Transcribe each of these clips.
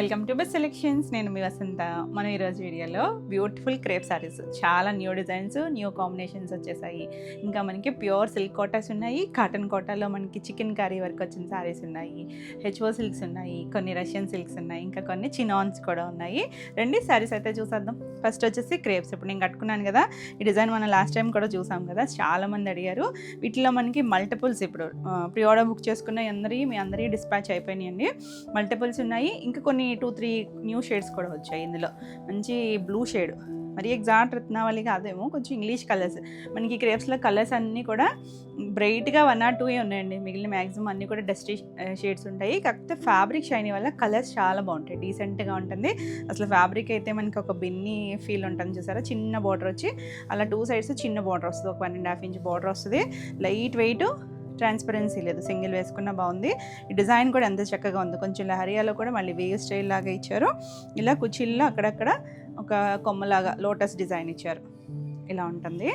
Welcome to best selections. నేను మీ వసంత. మనం ఈరోజు వీడియోలో బ్యూటిఫుల్ క్రేప్ సారీస్, చాలా న్యూ డిజైన్స్, న్యూ కాంబినేషన్స్ వచ్చేసాయి. ఇంకా మనకి ప్యూర్ సిల్క్ కోటాస్ ఉన్నాయి, కాటన్ కోటాలో మనకి చికెన్ కర్రీ వర్క్ వచ్చిన సారీస్ ఉన్నాయి, హెచ్ఓ సిల్క్స్ ఉన్నాయి, కొన్ని రష్యన్ సిల్క్స్ ఉన్నాయి, ఇంకా కొన్ని చినాన్స్ కూడా ఉన్నాయి. రెండు సారీస్ అయితే చూసేద్దాం. ఫస్ట్ వచ్చేసి క్రేప్స్. ఇప్పుడు నేను కట్టుకున్నాను కదా, ఈ డిజైన్ మనం లాస్ట్ టైం కూడా చూసాం కదా, చాలామంది అడిగారు. వీటిలో మనకి మల్టిపుల్స్ ఇప్పుడు ప్రీ ఆర్డర్ బుక్ చేసుకున్న మీ అందరికీ డిస్పాచ్ అయిపోయినాయండి. మల్టిపుల్స్ ఉన్నాయి, ఇంకా కొన్ని 2-3 న్యూ షేడ్స్ కూడా వచ్చాయి. ఇందులో మంచి బ్లూ షేడ్, మరి ఎగ్జాక్ట్ రత్నావళి కాదేమో, కొంచెం ఇంగ్లీష్ కలర్స్. మనకి క్రేప్స్లో కలర్స్ అన్నీ కూడా బ్రైట్గా 1 or 2 ఉన్నాయండి. మిగిలిన మ్యాక్సిమం అన్నీ కూడా డస్టీ షేడ్స్ ఉంటాయి. కాకపోతే ఫ్యాబ్రిక్ షైనీ వల్ల కలర్స్ చాలా బాగుంటాయి, డీసెంట్గా ఉంటుంది. అసలు ఫ్యాబ్రిక్ అయితే మనకి ఒక బిన్నీ ఫీల్ ఉంటుంది చూసారా. చిన్న బార్డర్ వచ్చి అలా 2 sides చిన్న బార్డర్ వస్తుంది, ఒక 1.5 inch బార్డర్ వస్తుంది. లైట్ వెయిట్, ట్రాన్స్పరెన్సీ లేదు, సింగిల్ వేసుకున్న బాగుంది. ఈ డిజైన్ కూడా ఎంత చక్కగా ఉంది. కొంచెం లహరియాలో కూడా మళ్ళీ వేవ్ స్టైల్ లాగా ఇచ్చారు. ఇలా కుచ్చిల్లో అక్కడక్కడ ఒక కొమ్మలాగా లోటస్ డిజైన్ ఇచ్చారు, ఇలా ఉంటుంది.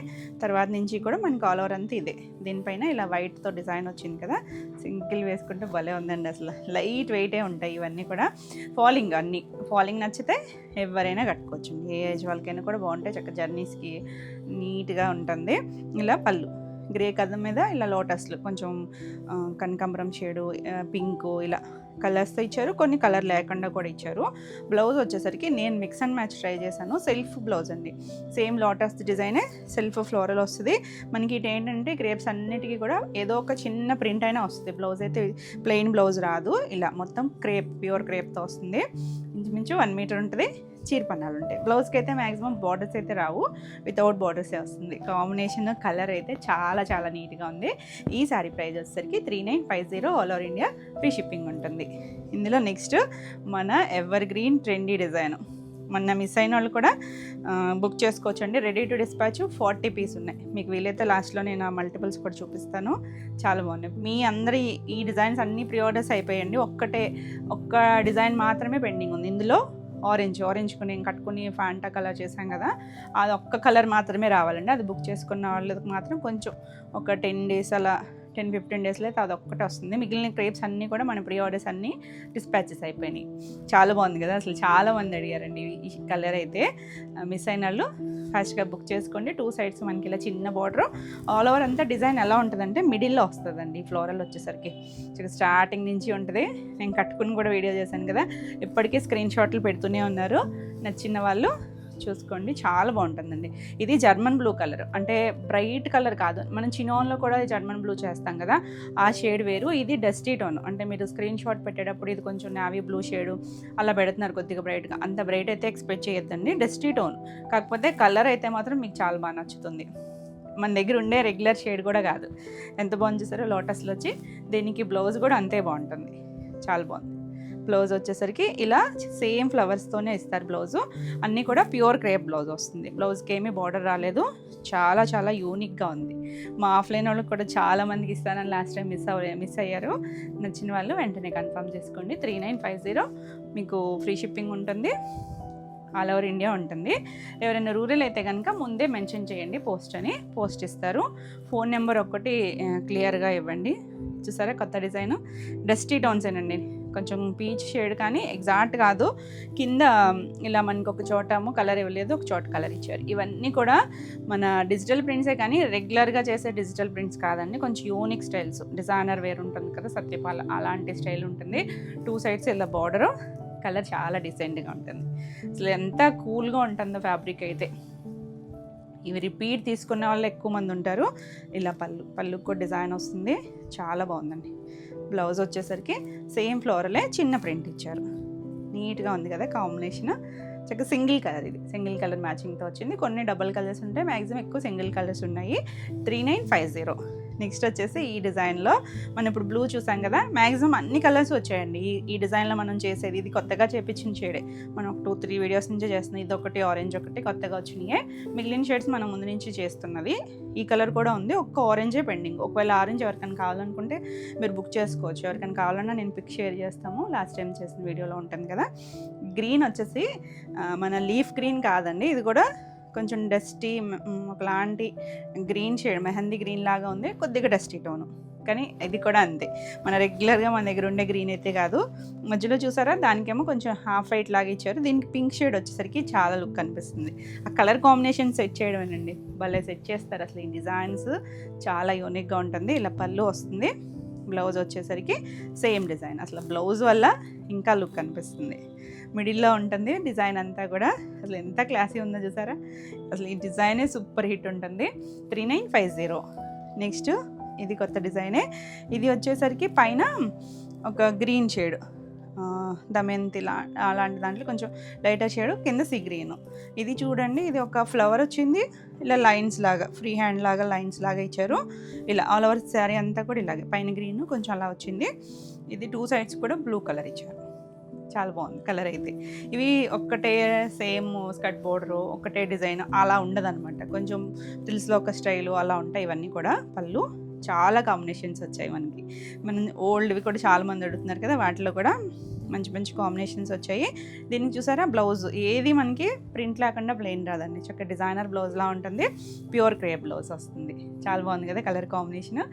తర్వాత నుంచి కూడా మనకి ఆల్ ఓవర్ అంతా ఇదే. దీనిపైన ఇలా వైట్తో డిజైన్ వచ్చింది కదా, సింగిల్ వేసుకుంటే భలే ఉందండి. అసలు లైట్ వెయిటే ఉంటాయి ఇవన్నీ కూడా. ఫాలింగ్ అన్నీ ఫాలింగ్ నచ్చితే ఎవరైనా కట్టుకోవచ్చు, ఏ ఏజ్ వాళ్ళకైనా కూడా బాగుంటాయి. చక్కగా జర్నీస్కి నీట్గా ఉంటుంది. ఇలా పళ్ళు గ్రే కలర్ మీద ఇలా లోటస్లు, కొంచెం కనకాంబరం షేడు, పింకు, ఇలా కలర్స్తో ఇచ్చారు. కొన్ని కలర్ లేకుండా కూడా ఇచ్చారు. బ్లౌజ్ వచ్చేసరికి నేను మిక్స్ అండ్ మ్యాచ్ ట్రై చేశాను. సెల్ఫ్ బ్లౌజ్ అండి, సేమ్ లోటస్ డిజైనే, సెల్ఫ్ ఫ్లోరల్ వస్తుంది. మనకి ఇటు ఏంటంటే గ్రేప్స్ అన్నిటికీ కూడా ఏదో ఒక చిన్న ప్రింట్ అయినా వస్తుంది. బ్లౌజ్ అయితే ప్లెయిన్ బ్లౌజ్ రాదు, ఇలా మొత్తం క్రేప్, ప్యూర్ క్రేప్తో వస్తుంది. ఇంచుమించు 1 meter ఉంటుంది. చీరపన్నాలు ఉంటాయి. బ్లౌజ్కి అయితే మ్యాక్సిమం బార్డర్స్ అయితే రావు, వితౌట్ బార్డర్సే వస్తుంది. కాంబినేషన్ కలర్ అయితే చాలా చాలా నీట్గా ఉంది. ఈ శారీ ప్రైస్ వచ్చేసరికి 3950, all over India free shipping ఉంటుంది. ఇందులో నెక్స్ట్ మన ఎవర్ గ్రీన్ ట్రెండీ డిజైన్, మొన్న మిస్ అయిన వాళ్ళు కూడా బుక్ చేసుకోవచ్చండి. రెడీ టు డిస్పాచ్ 40 pieces ఉన్నాయి. మీకు వీలైతే లాస్ట్లో నేను ఆ మల్టిపుల్స్ కూడా చూపిస్తాను, చాలా బాగున్నాయి. మీ అందరి ఈ డిజైన్స్ అన్నీ ప్రీ ఆర్డర్స్ అయిపోయాయండి. ఒక్క డిజైన్ మాత్రమే పెండింగ్ ఉంది. ఇందులో ఆరెంజ్ నేను కట్టుకుని ఫాంటా కలర్ చేశాం కదా, అది ఒక్క కలర్ మాత్రమే రావాలండి. అది బుక్ చేసుకున్న వాళ్ళకి మాత్రం కొంచెం ఒక 10 days అలా 10-15 daysలో అయితే అదొక్కటే వస్తుంది. మిగిలిన క్రేప్స్ అన్నీ కూడా మన ప్రీ ఆర్డర్స్ అన్నీ డిస్పాచెస్ అయిపోయినాయి. చాలా బాగుంది కదా, అసలు చాలా మంది అడిగారండి ఈ కలర్ అయితే. మిస్ అయిన వాళ్ళు ఫాస్ట్గా బుక్ చేసుకోండి. 2 sides మనకి ఇలా చిన్న బార్డర్, ఆల్ ఓవర్ అంతా డిజైన్ ఎలా ఉంటుందంటే మిడిల్లో వస్తుందండి. ఫ్లోరల్ వచ్చేసరికి స్టార్టింగ్ నుంచి ఉంటుంది. నేను కట్టుకుని కూడా వీడియో చేశాను కదా, ఇప్పటికీ స్క్రీన్ షాట్లు పెడుతూనే ఉన్నారు. నచ్చిన వాళ్ళు చూసుకోండి, చాలా బాగుంటుందండి. ఇది జర్మన్ బ్లూ కలర్, అంటే బ్రైట్ కలర్ కాదు, మనం చినోన్లో కూడా జర్మన్ బ్లూ చేస్తాం కదా, ఆ షేడ్ వేరు. ఇది డస్టీ టోన్, అంటే మీరు స్క్రీన్ షాట్ పెట్టేటప్పుడు ఇది కొంచెం నావీ బ్లూ షేడు అలా పెడుతున్నారు కొద్దిగా బ్రైట్గా. అంత బ్రైట్ అయితే ఎక్స్పెక్ట్ చేయొద్దండి, డస్టీ టోన్. కాకపోతే కలర్ అయితే మాత్రం మీకు చాలా బాగా నచ్చుతుంది. మన దగ్గర ఉండే రెగ్యులర్ షేడ్ కూడా కాదు. ఎంత బాగుంది చూసారో లోటస్లో వచ్చి. దీనికి బ్లౌజ్ కూడా అంతే బాగుంటుంది, చాలా బాగుంది. బ్లౌజ్ వచ్చేసరికి ఇలా సేమ్ ఫ్లవర్స్తోనే ఇస్తారు బ్లౌజు. అన్నీ కూడా ప్యూర్ క్రేప్ బ్లౌజ్ వస్తుంది. బ్లౌజ్కి ఏమీ బార్డర్ రాలేదు, చాలా చాలా యూనిక్గా ఉంది. మా ఆఫ్లైన్ వాళ్ళకి కూడా చాలా మందికి ఇస్తానని లాస్ట్ టైం మిస్ అయ్యారు. నచ్చిన వాళ్ళు వెంటనే కన్ఫర్మ్ చేసుకోండి. 3950 మీకు ఫ్రీ షిప్పింగ్ ఉంటుంది, ఆల్ ఓవర్ ఇండియా ఉంటుంది. ఎవరైనా రూరల్ అయితే కనుక ముందే మెన్షన్ చేయండి, పోస్ట్ ఇస్తారు. ఫోన్ నెంబర్ ఒక్కటి క్లియర్గా ఇవ్వండి. చూసారా కొత్త డిజైన్, డస్టీ టోన్స్ ఏనండి, కొంచెం పీచ్ షేడ్ కానీ ఎగ్జాక్ట్ కాదు. కింద ఇలా మనకి ఒక చోటేమో కలర్ ఇవ్వలేదు, ఒక చోట కలర్ ఇచ్చారు. ఇవన్నీ కూడా మన డిజిటల్ ప్రింట్సే కానీ రెగ్యులర్గా చేసే డిజిటల్ ప్రింట్స్ కాదండి. కొంచెం యూనిక్ స్టైల్స్, డిజైనర్ వేర్ ఉంటుంది కదా సత్యపాల, అలాంటి స్టైల్ ఉంటుంది. 2 sides ఇలా బార్డరు, కలర్ చాలా డీసెంట్గా ఉంటుంది. అసలు ఎంత కూల్గా ఉంటుందో ఫ్యాబ్రిక్ అయితే. ఇవి రిపీట్ తీసుకునే వాళ్ళు ఎక్కువ మంది ఉంటారు. ఇలా పళ్ళుకు కూడా డిజైన్ వస్తుంది, చాలా బాగుందండి. బ్లౌజ్ వచ్చేసరికి సేమ్ ఫ్లోరలే, చిన్న ప్రింట్ ఇచ్చారు. నీట్గా ఉంది కదా కాంబినేషన్. చక్కగా సింగిల్ కలర్, ఇది సింగిల్ కలర్ మ్యాచింగ్తో వచ్చింది. కొన్ని డబుల్ కలర్స్ ఉంటాయి, మ్యాక్సిమం ఎక్కువ సింగిల్ కలర్స్ ఉన్నాయి. 3950. నెక్స్ట్ వచ్చేసి ఈ డిజైన్లో మనం ఇప్పుడు బ్లూ చూసాం కదా, మ్యాక్సిమం అన్ని కలర్స్ వచ్చాయండి ఈ డిజైన్లో మనం చేసేది. ఇది కొత్తగా చేపించిన షేడే, మనం 2-3 వీడియోస్ నుంచే చేస్తున్నాం. ఇది ఒకటి, ఆరెంజ్ ఒకటి కొత్తగా వచ్చినాయి. మిగిలిన షేడ్స్ మనం ముందు నుంచి చేస్తున్నది. ఈ కలర్ కూడా ఉంది, ఒక్క ఆరెంజే పెండింగ్. ఒకవేళ ఆరెంజ్ ఎవరికైనా కావాలనుకుంటే మీరు బుక్ చేసుకోవచ్చు. ఎవరికైనా కావాలన్నా నేను పిక్ షేర్ చేస్తాము, లాస్ట్ టైం చేసిన వీడియోలో ఉంటుంది కదా. గ్రీన్ వచ్చేసి మన లీఫ్ గ్రీన్ కాదండి, ఇది కూడా కొంచెం డస్టీ ఒకలాంటి గ్రీన్ షేడ్, మెహందీ గ్రీన్ లాగా ఉంది, కొద్దిగా డస్టీ టోను. కానీ ఇది కూడా అంతే, మన రెగ్యులర్గా మన దగ్గర ఉండే గ్రీన్ అయితే కాదు. మధ్యలో చూసారా దానికేమో కొంచెం హాఫ్ వైట్ లాగా ఇచ్చారు, దీనికి పింక్ షేడ్ వచ్చేసరికి చాలా లుక్ అనిపిస్తుంది. ఆ కలర్ కాంబినేషన్ సెట్ చేయడమేనండి, భలే సెట్ చేస్తారు అసలు. ఈ డిజైన్స్ చాలా యూనిక్గా ఉంటుంది. ఇలా పళ్ళు వస్తుంది, బ్లౌజ్ వచ్చేసరికి సేమ్ డిజైన్. అసలు బ్లౌజ్ వల్ల ఇంకా లుక్ అనిపిస్తుంది. మిడిల్లో ఉంటుంది డిజైన్ అంతా కూడా, అసలు ఎంత క్లాసీ ఉందో చూసారా. అసలు ఈ డిజైనే సూపర్ హిట్ ఉంటుంది. 3950. నెక్స్ట్ ఇది కొత్త డిజైనే. ఇది వచ్చేసరికి పైన ఒక గ్రీన్ షేడ్, దమయంతి అలాంటి దాంట్లో కొంచెం లైటర్ షేడ్, కింద సీ గ్రీన్. ఇది చూడండి, ఇది ఒక ఫ్లవర్ వచ్చింది, ఇలా లైన్స్ లాగా ఫ్రీ హ్యాండ్ లాగా లైన్స్ లాగా ఇచ్చారు. ఇలా ఆల్ ఓవర్ శారీ అంతా కూడా ఇలాగే పైన గ్రీన్ కొంచెం అలా వచ్చింది. ఇది 2 సైడ్స్ కూడా బ్లూ కలర్ ఇచ్చారు, చాలా బాగుంది కలర్ అయితే. ఇవి ఒక్కటే సేమ్ స్కర్ట్ బోర్డరు ఒకటే డిజైన్ అలా ఉండదన్నమాట, కొంచెం ఫ్రిల్స్లో ఒక స్టైలు అలా ఉంటాయి. ఇవన్నీ కూడా పళ్ళు చాలా కాంబినేషన్స్ వచ్చాయి మనకి. మనం ఓల్డ్వి కూడా చాలామంది అడుగుతున్నారు కదా, వాటిలో కూడా మంచి మంచి కాంబినేషన్స్ వచ్చాయి. దీనికి చూసారా బ్లౌజ్ ఏది మనకి ప్రింట్ లేకుండా ప్లెయిన్ రాదండి, చక్కగా డిజైనర్ బ్లౌజ్లా ఉంటుంది. ప్యూర్ క్రేప్ బ్లౌజ్ వస్తుంది, చాలా బాగుంది కదా కలర్ కాంబినేషన్,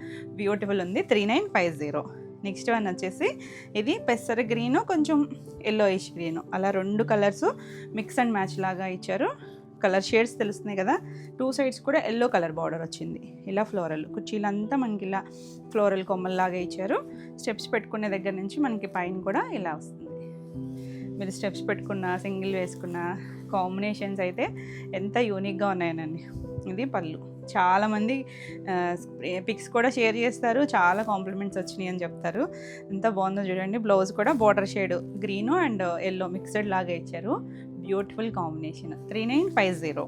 బ్యూటిఫుల్ ఉంది. 3950. నెక్స్ట్ వన్ వచ్చేసి ఇది పెసర గ్రీను కొంచెం ఎల్లోయిష్ గ్రీను, అలా 2 కలర్స్ మిక్స్ అండ్ మ్యాచ్ లాగా ఇచ్చారు. కలర్ షేడ్స్ తెలుస్తున్నాయి కదా. 2 సైడ్స్ కూడా ఎల్లో కలర్ బార్డర్ వచ్చింది. ఇలా ఫ్లోరల్ కుర్చీలంతా మనకి ఇలా ఫ్లోరల్ కొమ్మల్లాగా ఇచ్చారు. స్టెప్స్ పెట్టుకునే దగ్గర నుంచి మనకి పైన కూడా ఇలా వస్తుంది. మీరు స్టెప్స్ పెట్టుకున్న సింగిల్ వేసుకున్న కాంబినేషన్స్ అయితే ఎంత యూనిక్గా ఉన్నాయనండి. ఇది పళ్ళు, చాలామంది పిక్స్ కూడా షేర్ చేస్తారు, చాలా కాంప్లిమెంట్స్ వచ్చినాయి అని చెప్తారు. ఎంత బాగుందో చూడండి. బ్లౌజ్ కూడా border shade green and yellow mixed లాగా ఇచ్చారు, బ్యూటిఫుల్ కాంబినేషన్. 3950.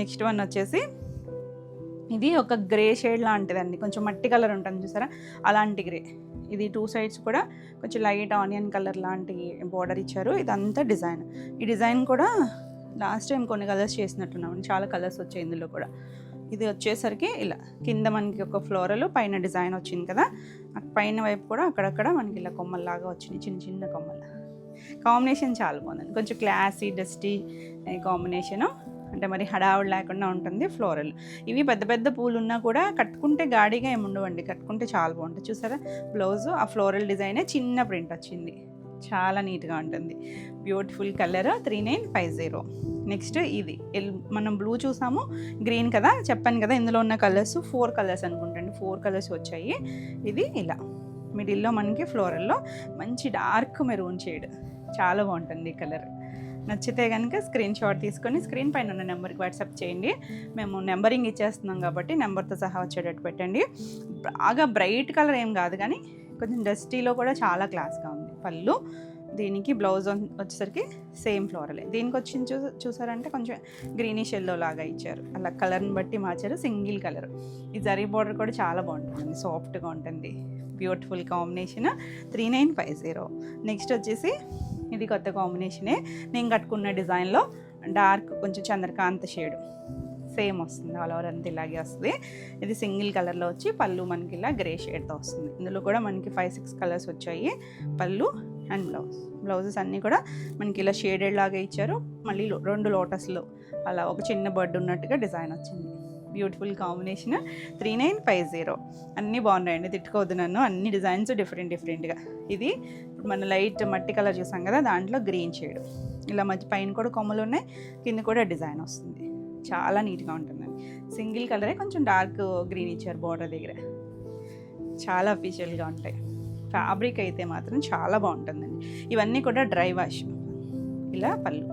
నెక్స్ట్ వన్ వచ్చేసి ఇది ఒక గ్రే షేడ్ లాంటిదండి, కొంచెం మట్టి కలర్ ఉంటుంది చూసారా అలాంటి గ్రే. ఇది 2 సైడ్స్ కూడా కొంచెం లైట్ ఆనియన్ కలర్ లాంటి బార్డర్ ఇచ్చారు. ఇదంతా డిజైన్. ఈ డిజైన్ కూడా లాస్ట్ టైం కొన్ని కలర్స్ చేసినట్టున్నాం, చాలా కలర్స్ వచ్చాయి ఇందులో కూడా. ఇది వచ్చేసరికి ఇలా కింద మనకి ఒక ఫ్లోరల్ పైన డిజైన్ వచ్చింది కదా, పైన వైపు కూడా అక్కడక్కడ మనకి ఇలా కొమ్మల్లాగా వచ్చినాయి, చిన్న చిన్న కొమ్మలు. కాంబినేషన్ చాలా బాగుంది, కొంచెం క్లాసీ డస్టీ కాంబినేషను, అంటే మరి హడావుడు లేకుండా ఉంటుంది. ఫ్లోరల్ ఇవి పెద్ద పెద్ద పూలు ఉన్నా కూడా కట్టుకుంటే గాడిగా ఏమి ఉండవండి, కట్టుకుంటే చాలా బాగుంటుంది. చూసారా బ్లౌజు ఆ ఫ్లోరల్ డిజైనే చిన్న ప్రింట్ వచ్చింది, చాలా నీట్గా ఉంటుంది. Beautiful colour. 3950. నెక్స్ట్ ఇది మనం బ్లూ చూసాము, గ్రీన్ కదా చెప్పాను కదా, ఇందులో ఉన్న కలర్స్ 4 కలర్స్ అనుకుంటండి, 4 కలర్స్ వచ్చాయి. ఇది ఇలా మిడిల్లో మనకి ఫ్లోరల్లో మంచి డార్క్ మెరూన్ షేడ్, చాలా బాగుంటుంది ఈ కలర్. నచ్చితే కనుక స్క్రీన్ షాట్ తీసుకొని స్క్రీన్ పైన ఉన్న నెంబర్కి వాట్సాప్ చేయండి. మేము నెంబరింగ్ ఇచ్చేస్తున్నాం కాబట్టి నెంబర్తో సహా వచ్చేటట్టు పెట్టండి. బాగా బ్రైట్ కలర్ ఏం కాదు కానీ కొంచెం డస్టీలో కూడా చాలా క్లాస్గా ఉంది. పళ్ళు, దీనికి బ్లౌజ్ వచ్చేసరికి సేమ్ ఫ్లోరలే. దీనికి వచ్చింది చూసారంటే కొంచెం గ్రీనిష్ ఎల్లో లాగా ఇచ్చారు, అలా కలర్ని బట్టి మార్చారు. Single colour. ఈ జరీ బార్డర్ కూడా చాలా బాగుంటుంది, సాఫ్ట్గా ఉంటుంది, బ్యూటిఫుల్ కాంబినేషన్. 3950. నెక్స్ట్ వచ్చేసి ఇది కొత్త కాంబినేషనే, నేను కట్టుకున్న డిజైన్లో డార్క్ కొంచెం చంద్రకాంత షేడ్ సేమ్ వస్తుంది, ఆల్ ఓవర్ అంతా ఇలాగే వస్తుంది. ఇది సింగిల్ కలర్లో వచ్చి పళ్ళు మనకి ఇలా గ్రే షేడ్తో వస్తుంది. ఇందులో కూడా మనకి 5-6 కలర్స్ వచ్చాయి. పళ్ళు అండ్ బ్లౌజెస్ అన్నీ కూడా మనకి ఇలా షేడెడ్ లాగా ఇచ్చారు. మళ్ళీ 2 లోటస్లు అలా ఒక చిన్న బర్డ్ ఉన్నట్టుగా డిజైన్ వచ్చింది. Beautiful combination. 3950. అన్నీ బాగున్నాయండి, తిట్టుకోవద్దు నన్ను, అన్ని డిజైన్స్ డిఫరెంట్గా. ఇది మన లైట్ మట్టి కలర్ చూసాం కదా, దాంట్లో గ్రీన్ షేడ్ ఇలా మధ్య పైన కూడా కొమ్మలు ఉన్నాయి, కింద కూడా డిజైన్ వస్తుంది, చాలా నీట్గా ఉంటుందండి. సింగిల్ కలరే కొంచెం డార్క్ గ్రీన్ ఇచ్చారు బార్డర్ దగ్గర, చాలా అఫీషియల్గా ఉంటాయి. ఫ్యాబ్రిక్ అయితే మాత్రం చాలా బాగుంటుందండి. ఇవన్నీ కూడా డ్రై వాష్. ఇలా పళ్ళు,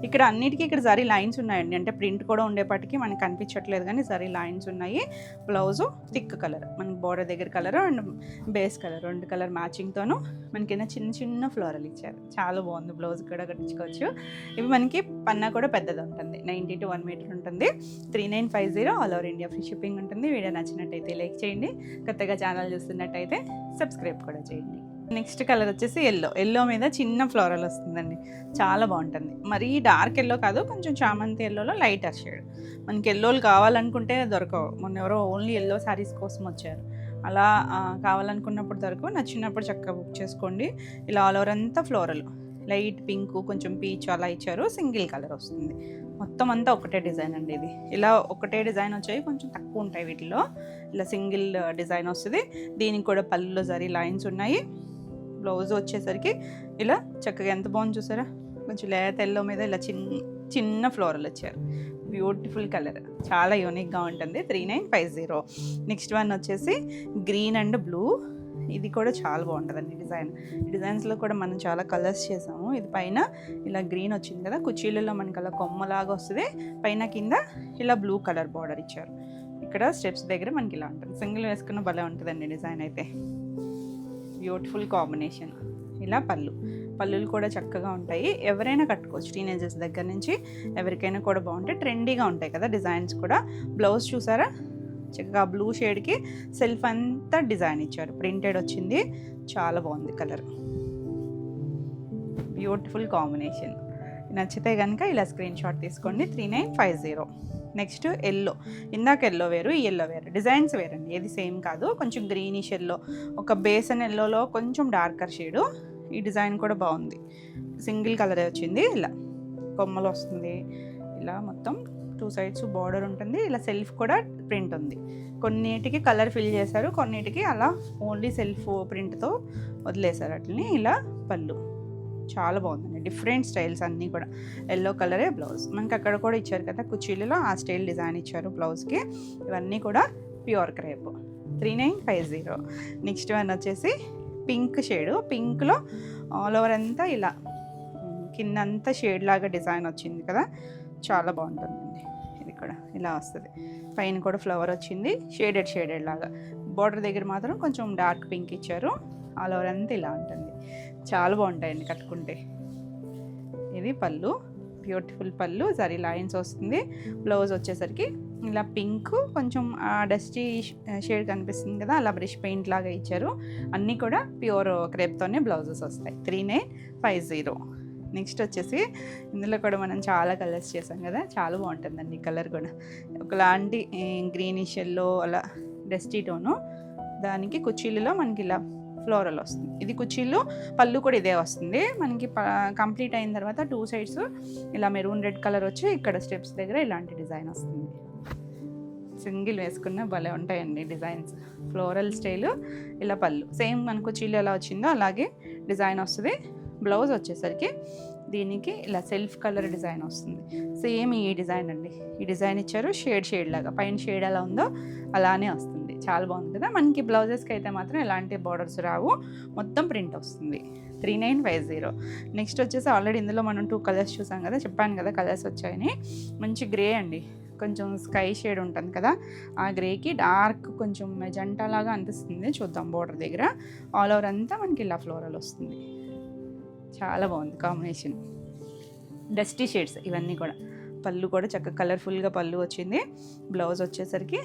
ఇక్కడ అన్నిటికీ ఇక్కడ జరీ లైన్స్ ఉన్నాయండి, అంటే ప్రింట్ కూడా ఉండేపటికి మనకి కనిపించట్లేదు కానీ జరీ లైన్స్ ఉన్నాయి. బ్లౌజు థిక్ కలర్, మనకి బోర్డర్ దగ్గర colour and base colour 2 colour మ్యాచింగ్తోనూ మనకి చిన్న చిన్న ఫ్లోరల్ ఇచ్చారు, చాలా బాగుంది. బ్లౌజ్ కూడా కట్టించుకోవచ్చు. ఇవి మనకి పన్నా కూడా పెద్దది ఉంటుంది, 90 to 1 మీటర్ ఉంటుంది. 3950. All over India free shipping ఉంటుంది. వీడియో నచ్చినట్టయితే లైక్ చేయండి, కొత్తగా ఛానల్ చూస్తున్నట్టయితే సబ్స్క్రైబ్ కూడా చేయండి. నెక్స్ట్ కలర్ వచ్చేసి ఎల్లో మీద చిన్న ఫ్లోరల్ వస్తుందండి, చాలా బాగుంటుంది. మరీ డార్క్ ఎల్లో కాదు, కొంచెం చామంతి ఎల్లోలో లైటర్ షేడ్. మనకి ఎల్లోలు కావాలనుకుంటే దొరకవు, మొన్న ఎవరో ఓన్లీ ఎల్లో శారీస్ కోసం వచ్చారు, అలా కావాలనుకున్నప్పుడు దొరకవు. నచ్చినప్పుడు చక్కగా బుక్ చేసుకోండి. ఇలా ఆల్ ఓవర్ అంతా ఫ్లోరల్, లైట్ పింక్ కొంచెం పీచ్ అలా ఇచ్చారు. సింగిల్ కలర్ వస్తుంది, మొత్తం అంతా ఒకటే డిజైన్ అండి. ఇది ఇలా ఒకటే డిజైన్ వచ్చాయి, కొంచెం తక్కువ ఉంటాయి వీటిలో. ఇలా సింగిల్ డిజైన్ వస్తుంది. దీనికి కూడా పళ్ళులో జరీ లైన్స్ ఉన్నాయి. బ్లౌజ్ వచ్చేసరికి ఇలా చక్కగా ఎంత బాగుంది చూసారా, కొంచెం లేత ఎల్లో మీద ఇలా చిన్న ఫ్లోరల్ వచ్చారు. బ్యూటిఫుల్ కలర్, చాలా యూనిక్గా ఉంటుంది. 3950. నెక్స్ట్ వన్ వచ్చేసి గ్రీన్ అండ్ బ్లూ. ఇది కూడా చాలా బాగుంటుందండి డిజైన్. డిజైన్స్లో కూడా మనం చాలా కలర్స్ చేసాము. ఇది పైన ఇలా గ్రీన్ వచ్చింది కదా, కుర్చీలలో మనకి అలా కొమ్మలాగా వస్తుంది. పైన కింద ఇలా బ్లూ కలర్ బార్డర్ ఇచ్చారు. ఇక్కడ స్టెప్స్ దగ్గర మనకి ఇలా ఉంటుంది. సింగిల్ వేసుకున్న భలే ఉంటుందండి డిజైన్ అయితే. Beautiful combination. ఇలా పళ్ళులు కూడా చక్కగా ఉంటాయి. ఎవరైనా కట్టుకోవచ్చు, టీనేజర్స్ దగ్గర నుంచి ఎవరికైనా కూడా బాగుంటాయి. ట్రెండీగా ఉంటాయి కదా డిజైన్స్ కూడా. బ్లౌజ్ చూసారా, చక్కగా బ్లూ షేడ్కి సెల్ఫ్ అంతా డిజైన్ ఇచ్చారు. ప్రింటెడ్ వచ్చింది, చాలా బాగుంది కలర్. Beautiful combination. నచ్చితే కనుక ఇలా స్క్రీన్ షాట్ తీసుకోండి. 3950. Next yellow. ఇందాక ఎల్లో వేరు, ఈ ఎల్లో వేరు, డిజైన్స్ వేరండి. ఏది సేమ్ కాదు. కొంచెం గ్రీనిష్ ఎల్లో, ఒక బేసన్ ఎల్లోలో కొంచెం డార్కర్ షేడు. ఈ డిజైన్ కూడా బాగుంది. సింగిల్ కలరే వచ్చింది. ఇలా కొమ్మలు వస్తుంది. ఇలా మొత్తం 2 సైడ్స్ బార్డర్ ఉంటుంది. ఇలా సెల్ఫ్ కూడా ప్రింట్ ఉంది. కొన్నిటికి కలర్ ఫిల్ చేశారు, కొన్నిటికి అలా ఓన్లీ సెల్ఫ్ ప్రింట్తో వదిలేశారు. అట్లని ఇలా పళ్ళు చాలా బాగుందండి. డిఫరెంట్ స్టైల్స్ అన్నీ కూడా. ఎల్లో కలరే బ్లౌజ్. మనకి అక్కడ కూడా ఇచ్చారు కదా కుర్చీలలో, ఆ స్టైల్ డిజైన్ ఇచ్చారు బ్లౌజ్కి. ఇవన్నీ కూడా ప్యూర్ క్రేప్. 3950. నెక్స్ట్ వన్ వచ్చేసి పింక్ షేడు. పింక్లో ఆల్ ఓవర్ అంతా ఇలా కిందంతా షేడ్ లాగా డిజైన్ వచ్చింది కదా, చాలా బాగుంటుందండి. ఇది కూడా ఇలా వస్తుంది. పైన కూడా ఫ్లవర్ వచ్చింది, షేడెడ్ లాగా. బార్డర్ దగ్గర మాత్రం కొంచెం డార్క్ పింక్ ఇచ్చారు. ఆల్ ఓవర్ అంతా ఇలా ఉంటుంది. చాలా బాగుంటాయండి కట్టుకుంటే. ఇది పళ్ళు, బ్యూటిఫుల్ పళ్ళు, జరీ లైన్స్ వస్తుంది. బ్లౌజ్ వచ్చేసరికి ఇలా పింక్ కొంచెం డస్టీ షేడ్ కనిపిస్తుంది కదా, అలా బ్రష్ పెయింట్ లాగా ఇచ్చారు. అన్నీ కూడా ప్యూర్ క్రేప్తోనే బ్లౌజెస్ వస్తాయి. 3950. నెక్స్ట్ వచ్చేసి ఇందులో కూడా మనం చాలా కలర్స్ చేసాం కదా, చాలా బాగుంటుందండి ఈ కలర్ కూడా. ఒకలాంటి గ్రీనిష్ ఎల్లో అలా డస్టీ టోను. దానికి కుర్చీలలో మనకి ఇలా ఫ్లోరల్ వస్తుంది. ఇది కుర్చీలు, పళ్ళు కూడా ఇదే వస్తుంది. మనకి కంప్లీట్ అయిన తర్వాత 2 సైడ్స్ ఇలా మెరూన్ రెడ్ కలర్ వచ్చి ఇక్కడ స్టెప్స్ దగ్గర ఇలాంటి డిజైన్ వస్తుంది. సింగిల్ వేసుకున్న భలే ఉంటాయండి డిజైన్స్. ఫ్లోరల్ స్టైల్, ఇలా పళ్ళు సేమ్ మన కుర్చీలు ఎలా వచ్చిందో అలాగే డిజైన్ వస్తుంది. బ్లౌజ్ వచ్చేసరికి దీనికి ఇలా సెల్ఫ్ కలర్ డిజైన్ వస్తుంది. సేమ్ ఈ డిజైన్ అండి. ఈ డిజైన్ ఇచ్చారు షేడ్ లాగా. పైన షేడ్ ఎలా ఉందో అలానే వస్తుంది. చాలా బాగుంది కదా. మనకి బ్లౌజెస్కి అయితే మాత్రం ఎలాంటి బార్డర్స్ రావు, మొత్తం ప్రింట్ వస్తుంది. 3950. నెక్స్ట్ వచ్చేసి ఆల్రెడీ ఇందులో మనం 2 కలర్స్ చూసాం కదా, చెప్పాను కదా కలర్స్ వచ్చాయని. మంచి గ్రే అండి, కొంచెం స్కై షేడ్ ఉంటుంది కదా, ఆ గ్రేకి డార్క్ కొంచెం మెజంటా లాగా అనిపిస్తుంది. చూద్దాం బార్డర్ దగ్గర. ఆల్ ఓవర్ అంతా మనకి ఇలా ఫ్లోరల్ వస్తుంది. చాలా బాగుంది కాంబినేషన్. డస్టీ షేడ్స్ ఇవన్నీ కూడా. పళ్ళు కూడా చక్కగా కలర్ఫుల్గా పళ్ళు వచ్చింది. బ్లౌజ్ వచ్చేసరికి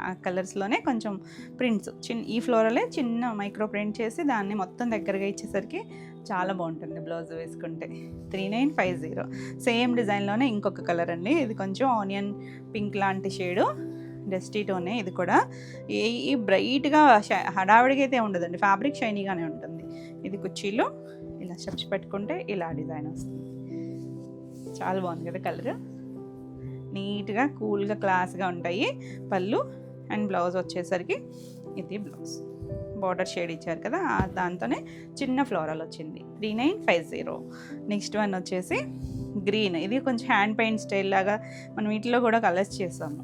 ఆ కలర్స్లోనే కొంచెం ప్రింట్స్ ఈ ఫ్లోరలే చిన్న మైక్రో ప్రింట్ చేసి దాన్ని మొత్తం దగ్గరగా ఇచ్చేసరికి చాలా బాగుంటుంది బ్లౌజ్ వేసుకుంటే. 3950. సేమ్ డిజైన్లోనే ఇంకొక కలర్ అండి. ఇది కొంచెం ఆనియన్ పింక్ లాంటి షేడు, డస్టీ టోనే. ఇది కూడా ఈ బ్రైట్గా హడావిడిగా అయితే ఉండదండి, ఫ్యాబ్రిక్ షైనీగానే ఉంటుంది. ఇది కుర్చీలో ఇలా స్టెప్స్ పెట్టుకుంటే ఇలా డిజైన్ వస్తుంది. చాలా బాగుంది కదా కలర్. నీట్గా కూల్గా క్లాస్గా ఉంటాయి. పళ్ళు అండ్ బ్లౌజ్ వచ్చేసరికి ఇది బ్లౌజ్. బార్డర్ షేడ్ ఇచ్చారు కదా, దాంతోనే చిన్న ఫ్లోరల్ వచ్చింది. 3950. నెక్స్ట్ వన్ వచ్చేసి గ్రీన్. ఇది కొంచెం హ్యాండ్ పెయింట్ స్టైల్ లాగా మనం వీటిలో కూడా కలర్స్ చేస్తాము.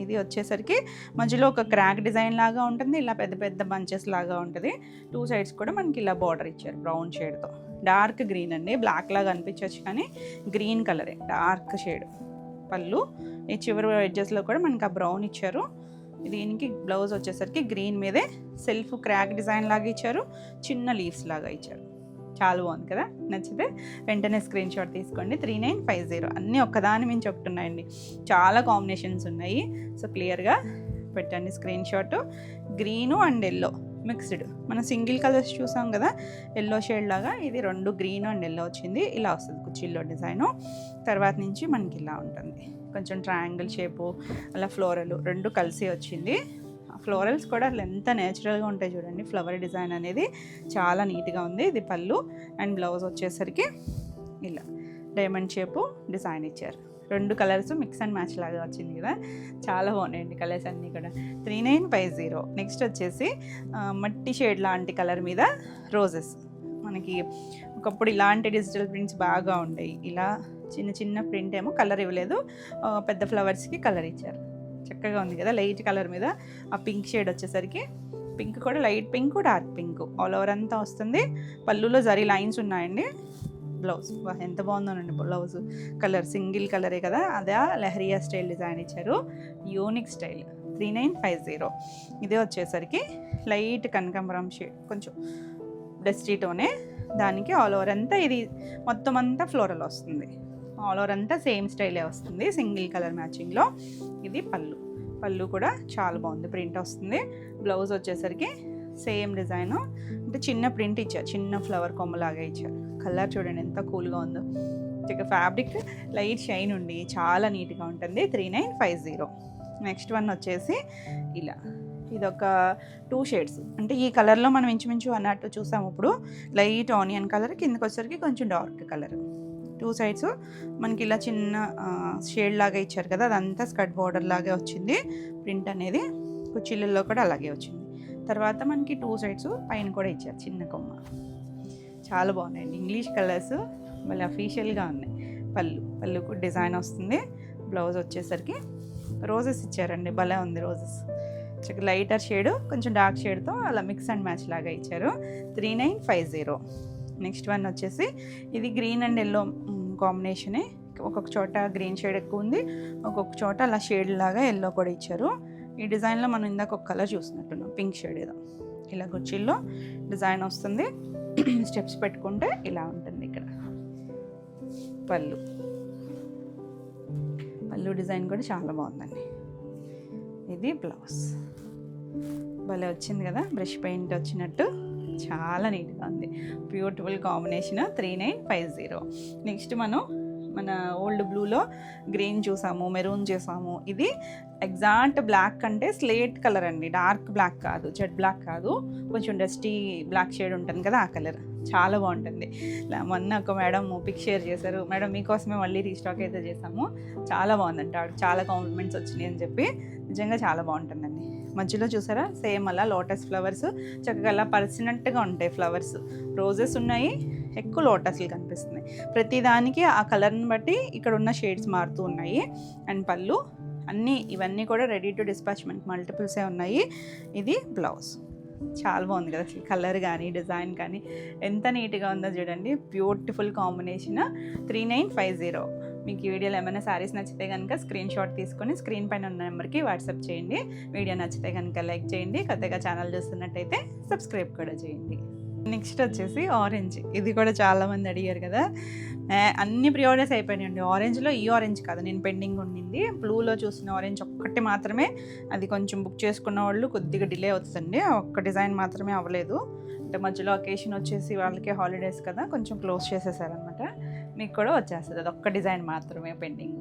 ఇది వచ్చేసరికి మధ్యలో ఒక క్రాక్ డిజైన్ లాగా ఉంటుంది, ఇలా పెద్ద పెద్ద బంచెస్ లాగా ఉంటుంది. 2 సైడ్స్ కూడా మనకి ఇలా బార్డర్ ఇచ్చారు బ్రౌన్ షేడ్తో. డార్క్ గ్రీన్ అండి, బ్లాక్ లాగా అనిపించవచ్చు కానీ గ్రీన్ కలరే, డార్క్ షేడ్. పళ్ళు ఈ చివరి ఎడ్జెస్లో కూడా మనకి ఆ బ్రౌన్ ఇచ్చారు. దీనికి బ్లౌజ్ వచ్చేసరికి గ్రీన్ మీదే సెల్ఫ్ క్రాక్ డిజైన్ లాగా ఇచ్చారు, చిన్న లీవ్స్ లాగా ఇచ్చారు. చాలా బాగుంది కదా. నచ్చితే వెంటనే స్క్రీన్ షాట్ తీసుకోండి. 3950. అన్నీ ఒక్కదాని మించి ఒకటి ఉన్నాయండి, చాలా కాంబినేషన్స్ ఉన్నాయి. సో క్లియర్గా పెట్టండి screen shot. Green and yellow mixed. మనం సింగిల్ కలర్స్ చూసాం కదా ఎల్లో షేడ్ లాగా, ఇది 2 గ్రీన్ అండ్ ఎల్లో వచ్చింది. ఇలా వస్తుంది కుర్చీల్లో డిజైను. తర్వాత నుంచి మనకి ఇలా ఉంటుంది, కొంచెం ట్రయాంగిల్ షేపు, అలా ఫ్లోరల్ 2 కలిసి వచ్చింది. ఫ్లోరల్స్ కూడా అసలు ఎంత నేచురల్గా ఉంటాయి చూడండి. ఫ్లవర్ డిజైన్ అనేది చాలా నీట్గా ఉంది. ఇది పళ్ళు అండ్ బ్లౌజ్ వచ్చేసరికి ఇలా డైమండ్ షేపు డిజైన్ ఇచ్చారు. 2 కలర్స్ మిక్స్ అండ్ మ్యాచ్ లాగా వచ్చింది కదా, చాలా బాగున్నాయండి కలర్స్ అన్నీ కూడా. 3950. నెక్స్ట్ వచ్చేసి మట్టి షేడ్ లాంటి కలర్ మీద రోజెస్. మనకి ఒకప్పుడు ఇలాంటి డిజిటల్ ప్రింట్స్ బాగా ఉండేవి. ఇలా చిన్న చిన్న ప్రింట్ ఏమో కలర్ ఇవ్వలేదు, పెద్ద ఫ్లవర్స్కి కలర్ ఇచ్చారు. చక్కగా ఉంది కదా, లైట్ కలర్ మీద ఆ పింక్ షేడ్ వచ్చేసరికి, పింక్ కూడా light pink dark pink all over అంతా వస్తుంది. పళ్ళులో జరీ లైన్స్ ఉన్నాయండి. బ్లౌజ్ ఎంత బాగుందోనండి, బ్లౌజ్ కలర్ సింగిల్ కలరే కదా, అదే లెహరియా స్టైల్ డిజైన్ ఇచ్చారు, యూనిక్ స్టైల్. 3950. ఇదే వచ్చేసరికి లైట్ కనకాంబరం షేడ్, కొంచెం డస్టీతోనే దానికి ఆల్ ఓవర్ అంతా ఇది మొత్తం అంతా ఫ్లోరల్ వస్తుంది. ఆల్ ఓవర్ అంతా సేమ్ స్టైలే వస్తుంది, సింగిల్ కలర్ మ్యాచింగ్లో. ఇది పళ్ళు కూడా చాలా బాగుంది, ప్రింట్ వస్తుంది. బ్లౌజ్ వచ్చేసరికి సేమ్ డిజైను, అంటే చిన్న ప్రింట్ ఇచ్చారు, చిన్న ఫ్లవర్ కొమ్మలాగా ఇచ్చారు. కలర్ చూడండి ఎంత కూల్గా ఉందో. ఇక ఫ్యాబ్రిక్ లైట్ షైన్ ఉండి చాలా నీట్గా ఉంటుంది. 3950. నెక్స్ట్ వన్ వచ్చేసి ఇలా, ఇదొక 2 షేడ్స్, అంటే ఈ కలర్లో మనం ఇంచుమించు అన్నట్టు చూసాము. ఇప్పుడు లైట్ ఆనియన్ కలర్, కిందకి వచ్చేసరికి కొంచెం డార్క్ కలర్. 2 సైడ్స్ మనకి ఇలా చిన్న షేడ్ లాగా ఇచ్చారు కదా, అదంతా స్కర్ట్ బార్డర్ లాగే వచ్చింది ప్రింట్ అనేది. కుర్చీలలో కూడా అలాగే వచ్చింది. తర్వాత మనకి 2 సైడ్స్ పైన కూడా ఇచ్చారు చిన్న కొమ్మ. చాలా బాగున్నాయండి, ఇంగ్లీష్ కలర్స్ మళ్ళీ అఫీషియల్గా ఉన్నాయి. పళ్ళుకు డిజైన్ వస్తుంది. బ్లౌజ్ వచ్చేసరికి రోజెస్ ఇచ్చారండి, భలే ఉంది రోజెస్. లైటర్ షేడ్ కొంచెం డార్క్ షేడ్తో అలా మిక్స్ అండ్ మ్యాచ్ లాగా ఇచ్చారు. 3950. నెక్స్ట్ వన్ వచ్చేసి ఇది గ్రీన్ అండ్ ఎల్లో కాంబినేషనే. ఒక్కొక్క చోట గ్రీన్ షేడ్ ఎక్కువ ఉంది, ఒక్కొక్క చోట అలా షేడ్ లాగా ఎల్లో కూడా ఇచ్చారు. ఈ డిజైన్లో మనం ఇందాక ఒక కలర్ చూసినట్టున్నాం, పింక్ షేడ్ ఏదో. ఇలా కుర్చీల్లో డిజైన్ వస్తుంది, స్టెప్స్ పెట్టుకుంటే ఇలా ఉంటుంది. ఇక్కడ పళ్ళు డిజైన్ కూడా చాలా బాగుందండి. ఇది బ్లౌజ్ భలే వచ్చింది కదా, బ్రష్ పెయింట్ వచ్చినట్టు చాలా నీట్గా ఉంది. Beautiful combination. 3950. నెక్స్ట్ మన ఓల్డ్ బ్లూలో గ్రీన్ చూసాము, మెరూన్ చూసాము. ఇది ఎగ్జాక్ట్ బ్లాక్ అంటే స్లేట్ కలర్ అండి, డార్క్ బ్లాక్ కాదు, జెడ్ బ్లాక్ కాదు, కొంచెం డస్టీ బ్లాక్ షేడ్ ఉంటుంది కదా, ఆ కలర్ చాలా బాగుంటుంది. మొన్న ఒక మేడం పిక్ షేర్ చేశారు, మేడం మీకోసమే మళ్ళీ రీస్టాక్ అయితే చేసాము, చాలా బాగుందంట, చాలా కాంప్లిమెంట్స్ వచ్చినాయి అని చెప్పి. నిజంగా చాలా బాగుంటుందండి. మధ్యలో చూసారా సేమ్ అలా లోటస్ ఫ్లవర్స్ చక్కగా అలా పరిచినట్టుగా ఉంటాయి ఫ్లవర్స్. రోజెస్ ఉన్నాయి, ఎక్కువ లోటస్లు కనిపిస్తున్నాయి. ప్రతిదానికి ఆ కలర్ని బట్టి ఇక్కడ ఉన్న షేడ్స్ మారుతూ ఉన్నాయి. అండ్ పళ్ళు ఇవన్నీ కూడా రెడీ టు డిస్పాచ్మెంట్, మల్టిపుల్సే ఉన్నాయి. ఇది బ్లౌజ్ చాలా బాగుంది కదా, అసలు కలర్ కానీ డిజైన్ కానీ ఎంత నీట్గా ఉందో చూడండి. Beautiful combination. 3950. మీకు ఈ వీడియోలో ఏమైనా శారీస్ నచ్చితే కనుక స్క్రీన్ షాట్ తీసుకొని స్క్రీన్ పైన ఉన్న నెంబర్కి వాట్సాప్ చేయండి. వీడియో నచ్చితే కనుక లైక్ చేయండి, కొత్తగా ఛానల్ చూస్తున్నట్టయితే సబ్స్క్రైబ్ కూడా చేయండి. నెక్స్ట్ వచ్చేసి ఆరెంజ్. ఇది కూడా చాలామంది అడిగారు కదా, అన్ని ప్రీ ఆర్డర్స్ అయిపోయినాయండి. ఆరెంజ్లో ఈ ఆరెంజ్ కాదు, నేను పెండింగ్ ఉండింది. బ్లూలో చూసిన ఆరెంజ్ ఒక్కటి మాత్రమే, అది కొంచెం బుక్ చేసుకున్న వాళ్ళు కొద్దిగా డిలే అవుతుందండి. ఒక్క డిజైన్ మాత్రమే అవ్వలేదు, అంటే మధ్యలో అకేషన్ వచ్చేసి వాళ్ళకి హాలిడేస్ కదా, కొంచెం క్లోజ్ చేసేసారనమాట. మీకు కూడా వచ్చేస్తుంది, అది ఒక్క డిజైన్ మాత్రమే పెండింగ్.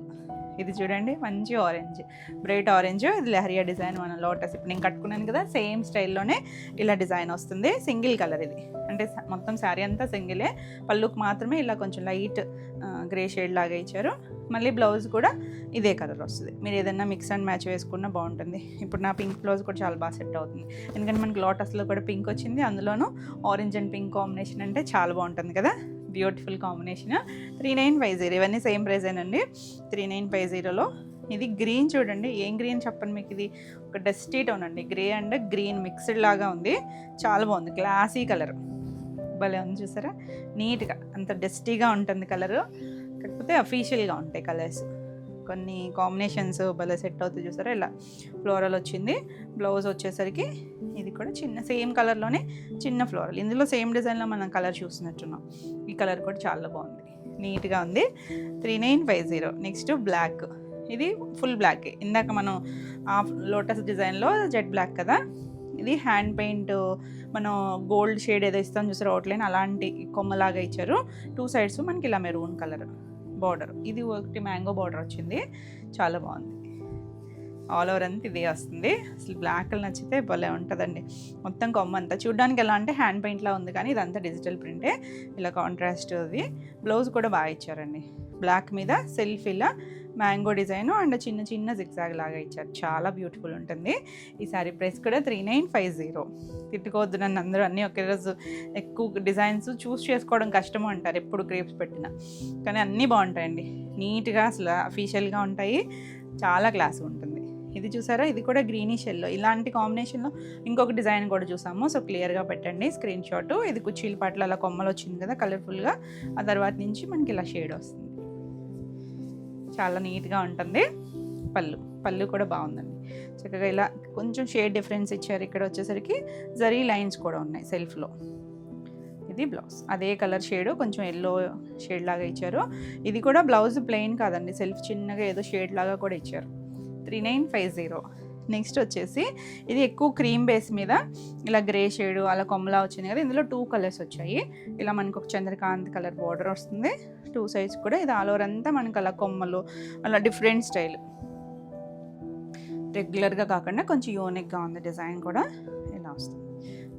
ఇది చూడండి మంచి ఆరెంజ్, బ్రైట్ ఆరెంజ్. ఇది లెహరియా డిజైన్, మన లోటస్ ఇప్పుడు నేను కట్టుకున్నాను కదా సేమ్ స్టైల్లోనే ఇలా డిజైన్ వస్తుంది. సింగిల్ కలర్ ఇది, అంటే మొత్తం శారీ అంతా సింగిలే. పళ్ళుకు మాత్రమే ఇలా కొంచెం లైట్ గ్రే షేడ్ లాగా ఇచ్చారు. మళ్ళీ బ్లౌజ్ కూడా ఇదే కలర్ వస్తుంది. మీరు ఏదైనా మిక్స్ అండ్ మ్యాచ్ వేసుకున్నా బాగుంటుంది. ఇప్పుడు నా పింక్ బ్లౌజ్ కూడా చాలా బాగా సెట్ అవుతుంది, ఎందుకంటే మనకి లోటస్లో కూడా పింక్ వచ్చింది, అందులోనూ ఆరెంజ్ అండ్ పింక్ కాంబినేషన్ అంటే చాలా బాగుంటుంది కదా. Beautiful combination. 3950. ఇవన్నీ సేమ్ ప్రైజేనండి. 3950లో ఇది గ్రీన్ చూడండి, ఏం గ్రీన్ చెప్పండి మీకు, ఇది ఒక డస్టీ టోన్ అండి, గ్రే అండ్ గ్రీన్ మిక్స్డ్ లాగా ఉంది, చాలా బాగుంది. గ్లాసీ కలర్ భలే ఉంది చూసారా, నీట్గా అంత డస్టీగా ఉంటుంది కలరు, కాకపోతే అఫీషియల్గా ఉంటాయి కలర్స్. కొన్ని కాంబినేషన్స్ భలే సెట్ అవుతుంది చూసారా. ఇలా ఫ్లోరల్ వచ్చింది. బ్లౌజ్ వచ్చేసరికి ఇది కూడా చిన్న సేమ్ కలర్లోనే చిన్న ఫ్లోరల్. ఇందులో సేమ్ డిజైన్లో మనం కలర్ చూసినట్టున్నాం. ఈ కలర్ కూడా చాలా బాగుంది, నీట్గా ఉంది. 3950. Next block. ఇది ఫుల్ బ్లాక్. ఇందాక మనం ఆ లోటస్ డిజైన్లో జెడ్ బ్లాక్ కదా, ఇది హ్యాండ్ పెయింట్ మనం గోల్డ్ షేడ్ ఏదో ఇస్తాం చూసారు అవుట్లైన్, అలాంటి కొమ్మలాగా ఇచ్చారు. 2 సైడ్స్ మనకి ఇలా మెరూన్ కలర్ బార్డర్. ఇది ఒకటి మ్యాంగో బార్డర్ వచ్చింది, చాలా బాగుంది. ఆల్ ఓవర్ అంతా ఇదే వస్తుంది. అసలు బ్లాక్ నచ్చితే భలే ఉంటుందండి. మొత్తం కొమ్మ అంతా చూడడానికి ఎలా అంటే హ్యాండ్ పెయింట్లా ఉంది, కానీ ఇదంతా డిజిటల్ ప్రింటే, ఇలా కాంట్రాస్ట్. అది బ్లౌజ్ కూడా బాగా ఇచ్చారండి. బ్లాక్ మీద సెల్ఫ్ ఇలా మ్యాంగో డిజైన్ అండ్ చిన్న చిన్న జిగ్జాగ్ లాగా ఇచ్చారు. చాలా బ్యూటిఫుల్ ఉంటుంది. ఈ సారీ ప్రైస్ కూడా 3950. తిట్టుకోవద్దు నన్ను అందరూ, అన్నీ ఒకే రోజు ఎక్కువ డిజైన్స్ చూస్ చేసుకోవడం కష్టము అంటారు ఎప్పుడు క్రేప్స్ పెట్టినా, కానీ అన్నీ బాగుంటాయండి. నీట్గా అసలు అఫీషియల్గా ఉంటాయి, చాలా క్లాస్ ఉంటుంది. ఇది చూసారా, ఇది కూడా గ్రీనిష్ ఎల్లో. ఇలాంటి కాంబినేషన్లో ఇంకొక డిజైన్ కూడా చూసాము. సో క్లియర్గా పెట్టండి స్క్రీన్ షాట్. ఇది కుచ్చీల పాటలు అలా కొమ్మలు వచ్చింది కదా కలర్ఫుల్గా, ఆ తర్వాత నుంచి మనకి ఇలా షేడ్ వస్తుంది. చాలా నీట్గా ఉంటుంది. పళ్ళు కూడా బాగుందండి, చక్కగా ఇలా కొంచెం షేడ్ డిఫరెన్స్ ఇచ్చారు. ఇక్కడ వచ్చేసరికి జరీ లైన్స్ కూడా ఉన్నాయి సెల్ఫ్లో. ఇది బ్లౌజ్, అదే కలర్ షేడ్ కొంచెం ఎల్లో షేడ్ లాగా ఇచ్చారు. ఇది కూడా బ్లౌజ్ ప్లెయిన్ కాదండి, సెల్ఫ్ చిన్నగా ఏదో షేడ్ లాగా కూడా ఇచ్చారు. 3950. నెక్స్ట్ వచ్చేసి ఇది ఎక్కువ క్రీమ్ బేస్ మీద ఇలా గ్రే షేడ్ అలా కొమ్మలా వచ్చింది కదా. ఇందులో 2 కలర్స్ వచ్చాయి. ఇలా మనకు ఒక చంద్రకాంత్ కలర్ బార్డర్ వస్తుంది 2 సైడ్స్ కూడా. ఇది ఆల్ ఓవర్ అంతా మనకు అలా కొమ్మలు అలా డిఫరెంట్ స్టైల్, రెగ్యులర్గా కాకుండా కొంచెం యూనిక్గా ఉంది డిజైన్ కూడా. ఇలా వస్తుంది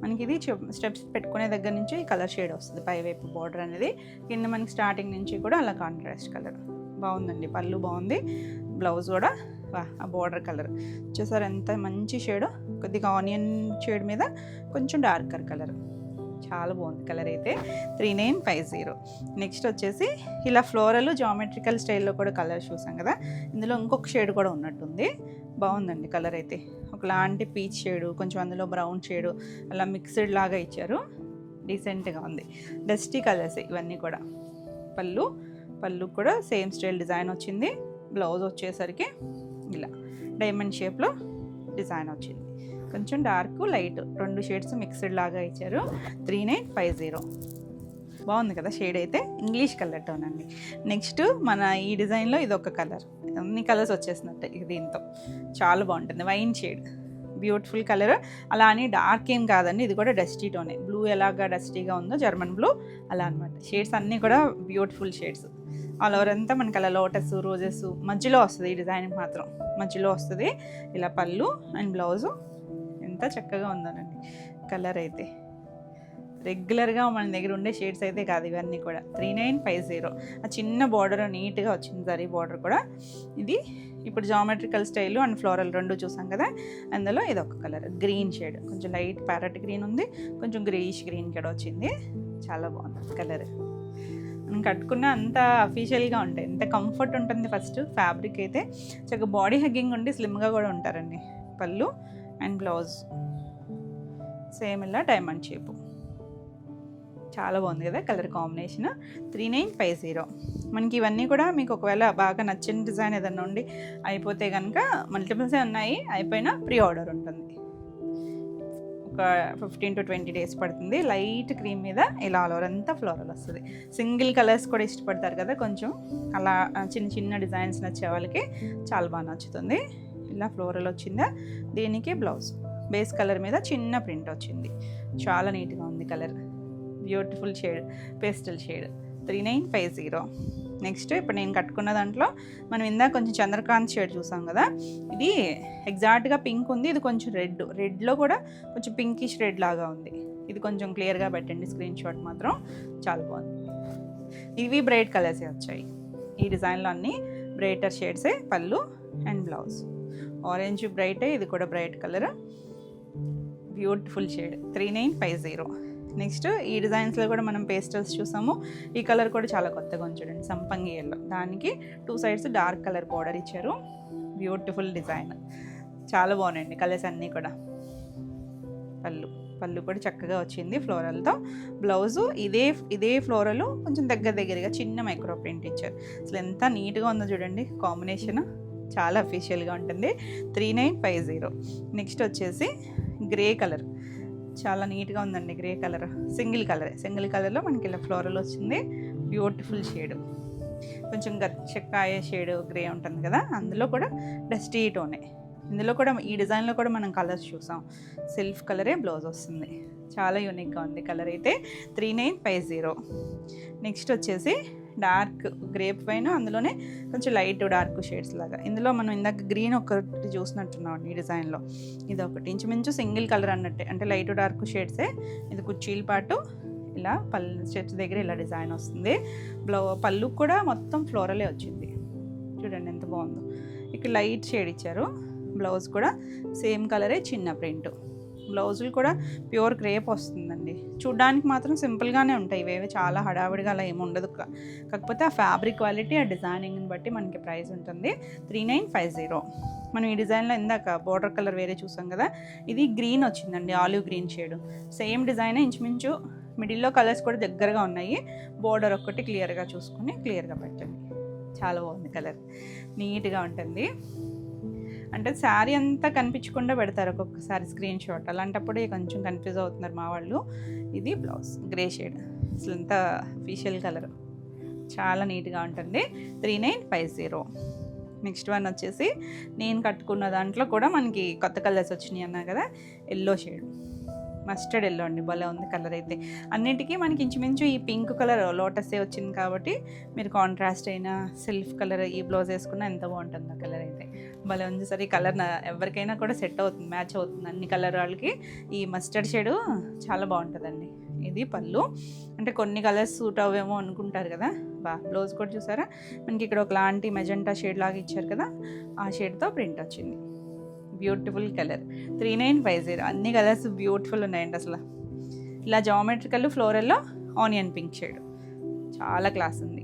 మనకి. ఇది స్టెప్స్ పెట్టుకునే దగ్గర నుంచి ఈ కలర్ షేడ్ వస్తుంది, పైవైపు బార్డర్ అనేది. కింద మనకి స్టార్టింగ్ నుంచి కూడా అలా కాంట్రాస్ట్ కలర్ బాగుందండి. పళ్ళు బాగుంది, బ్లౌజ్ కూడా ఆ బార్డర్ కలర్ చూసారు ఎంత మంచి షేడ్, కొద్దిగా ఆనియన్ షేడ్ మీద కొంచెం డార్కర్ కలర్. చాలా బాగుంది కలర్ అయితే. 3950. నెక్స్ట్ వచ్చేసి ఇలా ఫ్లోరల్ జామెట్రికల్ స్టైల్లో కూడా కలర్ చూసాం కదా. ఇందులో ఇంకొక షేడ్ కూడా ఉన్నట్టుంది, బాగుందండి కలర్ అయితే. ఒకలాంటి పీచ్ షేడు, కొంచెం అందులో బ్రౌన్ షేడు అలా మిక్స్డ్ లాగా ఇచ్చారు. డీసెంట్గా ఉంది. డస్టీ కలర్స్ ఇవన్నీ కూడా. పళ్ళు కూడా సేమ్ స్టైల్ డిజైన్ వచ్చింది. బ్లౌజ్ వచ్చేసరికి ఇలా డైమండ్ షేప్లో డిజైన్ వచ్చింది. కొంచెం డార్క్ లైట్ 2 షేడ్స్ మిక్స్డ్ లాగా ఇచ్చారు. 3950. బాగుంది కదా షేడ్ అయితే, ఇంగ్లీష్ కలర్ టోన్ అండి. నెక్స్ట్ మన ఈ డిజైన్లో ఇది ఒక కలర్, అన్ని కలర్స్ వచ్చేసినట్టే దీంతో. చాలా బాగుంటుంది, వైన్ షేడ్, బ్యూటిఫుల్ కలర్. అలా అని డార్క్ ఏం కాదండి, ఇది కూడా డస్టీ టోనే. బ్లూ ఎలాగా డస్టీగా ఉందో జర్మన్ బ్లూ అలా అనమాట. షేడ్స్ అన్నీ కూడా బ్యూటిఫుల్ షేడ్స్. ఆల్ ఓవర్ అంతా మనకి అలా లోటస్ రోజెస్ మధ్యలో వస్తుంది. ఈ డిజైన్ మాత్రం మధ్యలో వస్తుంది. ఇలా పళ్ళు అండ్ బ్లౌజు ఎంత చక్కగా ఉందోనండి కలర్ అయితే. రెగ్యులర్గా మన దగ్గర ఉండే షేడ్స్ అయితే కాదు ఇవన్నీ కూడా. 3950. ఆ చిన్న బార్డర్ నీట్గా వచ్చింది, జరీ బార్డర్ కూడా. ఇది ఇప్పుడు జామెట్రికల్ స్టైల్ అండ్ ఫ్లోరల్ 2 చూసాం కదా. అందులో ఇది ఒక కలర్ గ్రీన్ షేడ్, కొంచెం లైట్ ప్యారెట్ గ్రీన్ ఉంది, కొంచెం గ్రేయిష్ గ్రీన్ కూడా వచ్చింది. చాలా బాగుంది కలర్. మనం కట్టుకున్న అంత అఫీషియల్గా ఉంటాయి, ఎంత కంఫర్ట్ ఉంటుంది. ఫస్ట్ ఫ్యాబ్రిక్ అయితే చక్కగా బాడీ హగ్గింగ్ ఉండి స్లిమ్గా కూడా ఉంటారండి. పళ్ళు అండ్ బ్లౌజ్ సేమ్ ఇలా డైమండ్ షేపు. చాలా బాగుంది కదా కలర్ కాంబినేషన్. 3950. మనకి ఇవన్నీ కూడా మీకు ఒకవేళ బాగా నచ్చిన డిజైన్ ఏదన్నా ఉండి అయిపోతే కనుక మల్టిపుల్సే ఉన్నాయి, అయిపోయినా ప్రీ ఆర్డర్ ఉంటుంది. ఒక 15 to 20 డేస్ పడుతుంది. లైట్ క్రీమ్ మీద ఇలా ఆల్ ఓవర్ అంతా ఫ్లోరల్ వస్తుంది. సింగిల్ కలర్స్ కూడా ఇష్టపడతారు కదా కొంచెం, అలా చిన్న చిన్న డిజైన్స్ నచ్చే వాళ్ళకి చాలా బాగా నచ్చుతుంది. ఇలా ఫ్లోరల్ వచ్చిందా, దీనికి బ్లౌజ్ బేస్ కలర్ మీద చిన్న ప్రింట్ వచ్చింది. చాలా నీట్గా ఉంది colour, beautiful shade, pastel shade. 3950. Next ఇప్పుడు నేను కట్టుకున్న దాంట్లో మనం ఇందాక కొంచెం చంద్రకాంత్ షేడ్ చూసాం కదా. ఇది ఎగ్జాక్ట్గా పింక్ ఉంది, ఇది కొంచెం రెడ్లో కూడా కొంచెం పింకిష్ రెడ్ లాగా ఉంది. ఇది కొంచెం క్లియర్గా పెట్టండి స్క్రీన్ షాట్ మాత్రం. చాలా బాగుంది. ఇవి బ్రైట్ కలర్సే వచ్చాయి ఈ డిజైన్లో, అన్నీ బ్రైటర్ షేడ్సే. పళ్ళు అండ్ బ్లౌజ్ ఆరెంజ్ బ్రైటే, ఇది కూడా bright colour, beautiful shade. 3950. Next ఈ డిజైన్స్లో కూడా మనం పేస్టల్స్ చూసాము. ఈ కలర్ కూడా చాలా కొత్తగా ఉంది చూడండి, సంపంగి ఎల్లో. దానికి 2 సైడ్స్ డార్క్ కలర్ బార్డర్ ఇచ్చారు. బ్యూటిఫుల్ డిజైన్, చాలా బాగున్నాయండి కలర్స్ అన్నీ కూడా. పళ్ళు కూడా చక్కగా వచ్చింది ఫ్లోరల్తో. బ్లౌజు ఇదే ఫ్లోరల్ కొంచెం దగ్గరగా చిన్న మైక్రో ప్రింట్ ఇచ్చారు. అసలు ఎంత నీట్గా ఉందో చూడండి కాంబినేషన్, చాలా అఫీషియల్గా ఉంటుంది. 3950. నెక్స్ట్ వచ్చేసి గ్రే కలర్, చాలా నీట్గా ఉందండి గ్రే కలర్. సింగిల్ కలర్లో మనకి ఇలా ఫ్లోరల్ వచ్చింది. బ్యూటిఫుల్ షేడ్, కొంచెం గచ్చకాయ షేడ్ గ్రే ఉంటుంది కదా, అందులో కూడా డస్టీ టోనే. ఇందులో కూడా ఈ డిజైన్లో కూడా మనం కలర్స్ చూసాం. సెల్ఫ్ కలరే బ్లౌజ్ వస్తుంది. చాలా యూనిక్గా ఉంది కలర్ అయితే. 3950. నెక్స్ట్ వచ్చేసి డార్క్ గ్రేప్ పైన అందులోనే కొంచెం లైట్ డార్క్ షేడ్స్ లాగా. ఇందులో మనం ఇందాక గ్రీన్ ఒకటి చూసినట్టున్నాం ఈ డిజైన్లో. ఇది ఒకటి ఇంచుమించు సింగిల్ కలర్ అన్నట్టే, అంటే లైట్ డార్క్ షేడ్సే. ఇది కుచ్చీల పాటు ఇలా స్టెప్స్ దగ్గర ఇలా డిజైన్ వస్తుంది. పళ్ళు కూడా మొత్తం ఫ్లోరలే వచ్చింది చూడండి ఎంత బాగుందో. ఇక్కడ లైట్ షేడ్ ఇచ్చారు. బ్లౌజ్ కూడా సేమ్ కలరే, చిన్న ప్రింట్. బ్లౌజులు కూడా ప్యూర్ క్రేప్ వస్తుందండి. చూడ్డానికి మాత్రం సింపుల్గానే ఉంటాయి, ఇవేవి చాలా హడావిడిగా అలా ఏమి ఉండదు. కాకపోతే ఆ ఫ్యాబ్రిక్ క్వాలిటీ, ఆ డిజైనింగ్ని బట్టి మనకి ప్రైస్ ఉంటుంది. 3950. మనం ఈ డిజైన్లో ఇందాక బోర్డర్ కలర్ వేరే చూసాం కదా, ఇది గ్రీన్ వచ్చిందండి, olive green shade. Same design, ఇంచుమించు మిడిల్లో కలర్స్ కూడా దగ్గరగా ఉన్నాయి. బోర్డర్ ఒక్కటి క్లియర్గా చూసుకొని క్లియర్గా పెట్టండి. చాలా బాగుంది కలర్, నీట్గా ఉంటుంది. అంటే శారీ అంతా కనిపించకుండా పెడతారు ఒక్కొక్కసారి స్క్రీన్ షాట్, అలాంటప్పుడే కొంచెం కన్ఫ్యూజ్ అవుతున్నారు మా వాళ్ళు. ఇది బ్లౌజ్ గ్రే షేడ్, అసలు ఎంత అఫీషియల్ కలర్, చాలా నీట్గా ఉంటుంది. 3950. నెక్స్ట్ వన్ వచ్చేసి నేను కట్టుకున్న దాంట్లో కూడా మనకి కొత్త కలర్స్ వచ్చినాయి అన్నా కదా, ఎల్లో షేడ్, మస్టర్డ్ ఎల్లో అండి, భలే ఉంది కలర్ అయితే. అన్నిటికీ మనకి ఇంచుమించు ఈ పింక్ కలర్ లోటసే వచ్చింది కాబట్టి మీరు కాంట్రాస్ట్ అయినా సెల్ఫ్ కలర్ ఈ బ్లౌజ్ వేసుకున్నా ఎంత బాగుంటుంది ఆ కలర్ అయితే. భలే ఉంది. సరే ఈ కలర్ ఎవరికైనా కూడా సెట్ అవుతుంది, మ్యాచ్ అవుతుంది అన్ని కలర్ వాళ్ళకి. ఈ మస్టర్డ్ షేడ్ చాలా బాగుంటుందండి. ఇది పళ్ళు, అంటే కొన్ని కలర్స్ సూట్ అవ్వేమో అనుకుంటారు కదా. బ్లౌజ్ కూడా చూసారా, మనకి ఇక్కడ ఒకలాంటి మెజెంటా షేడ్ లాగా ఇచ్చారు కదా, ఆ షేడ్తో ప్రింట్ వచ్చింది. Beautiful colour. 3950. అన్ని కలర్స్ బ్యూటిఫుల్ ఉన్నాయండి అసలు. ఇలా జామెట్రికల్ ఫ్లోరల్లో ఆనియన్ పింక్ షేడ్, చాలా క్లాస్ ఉంది.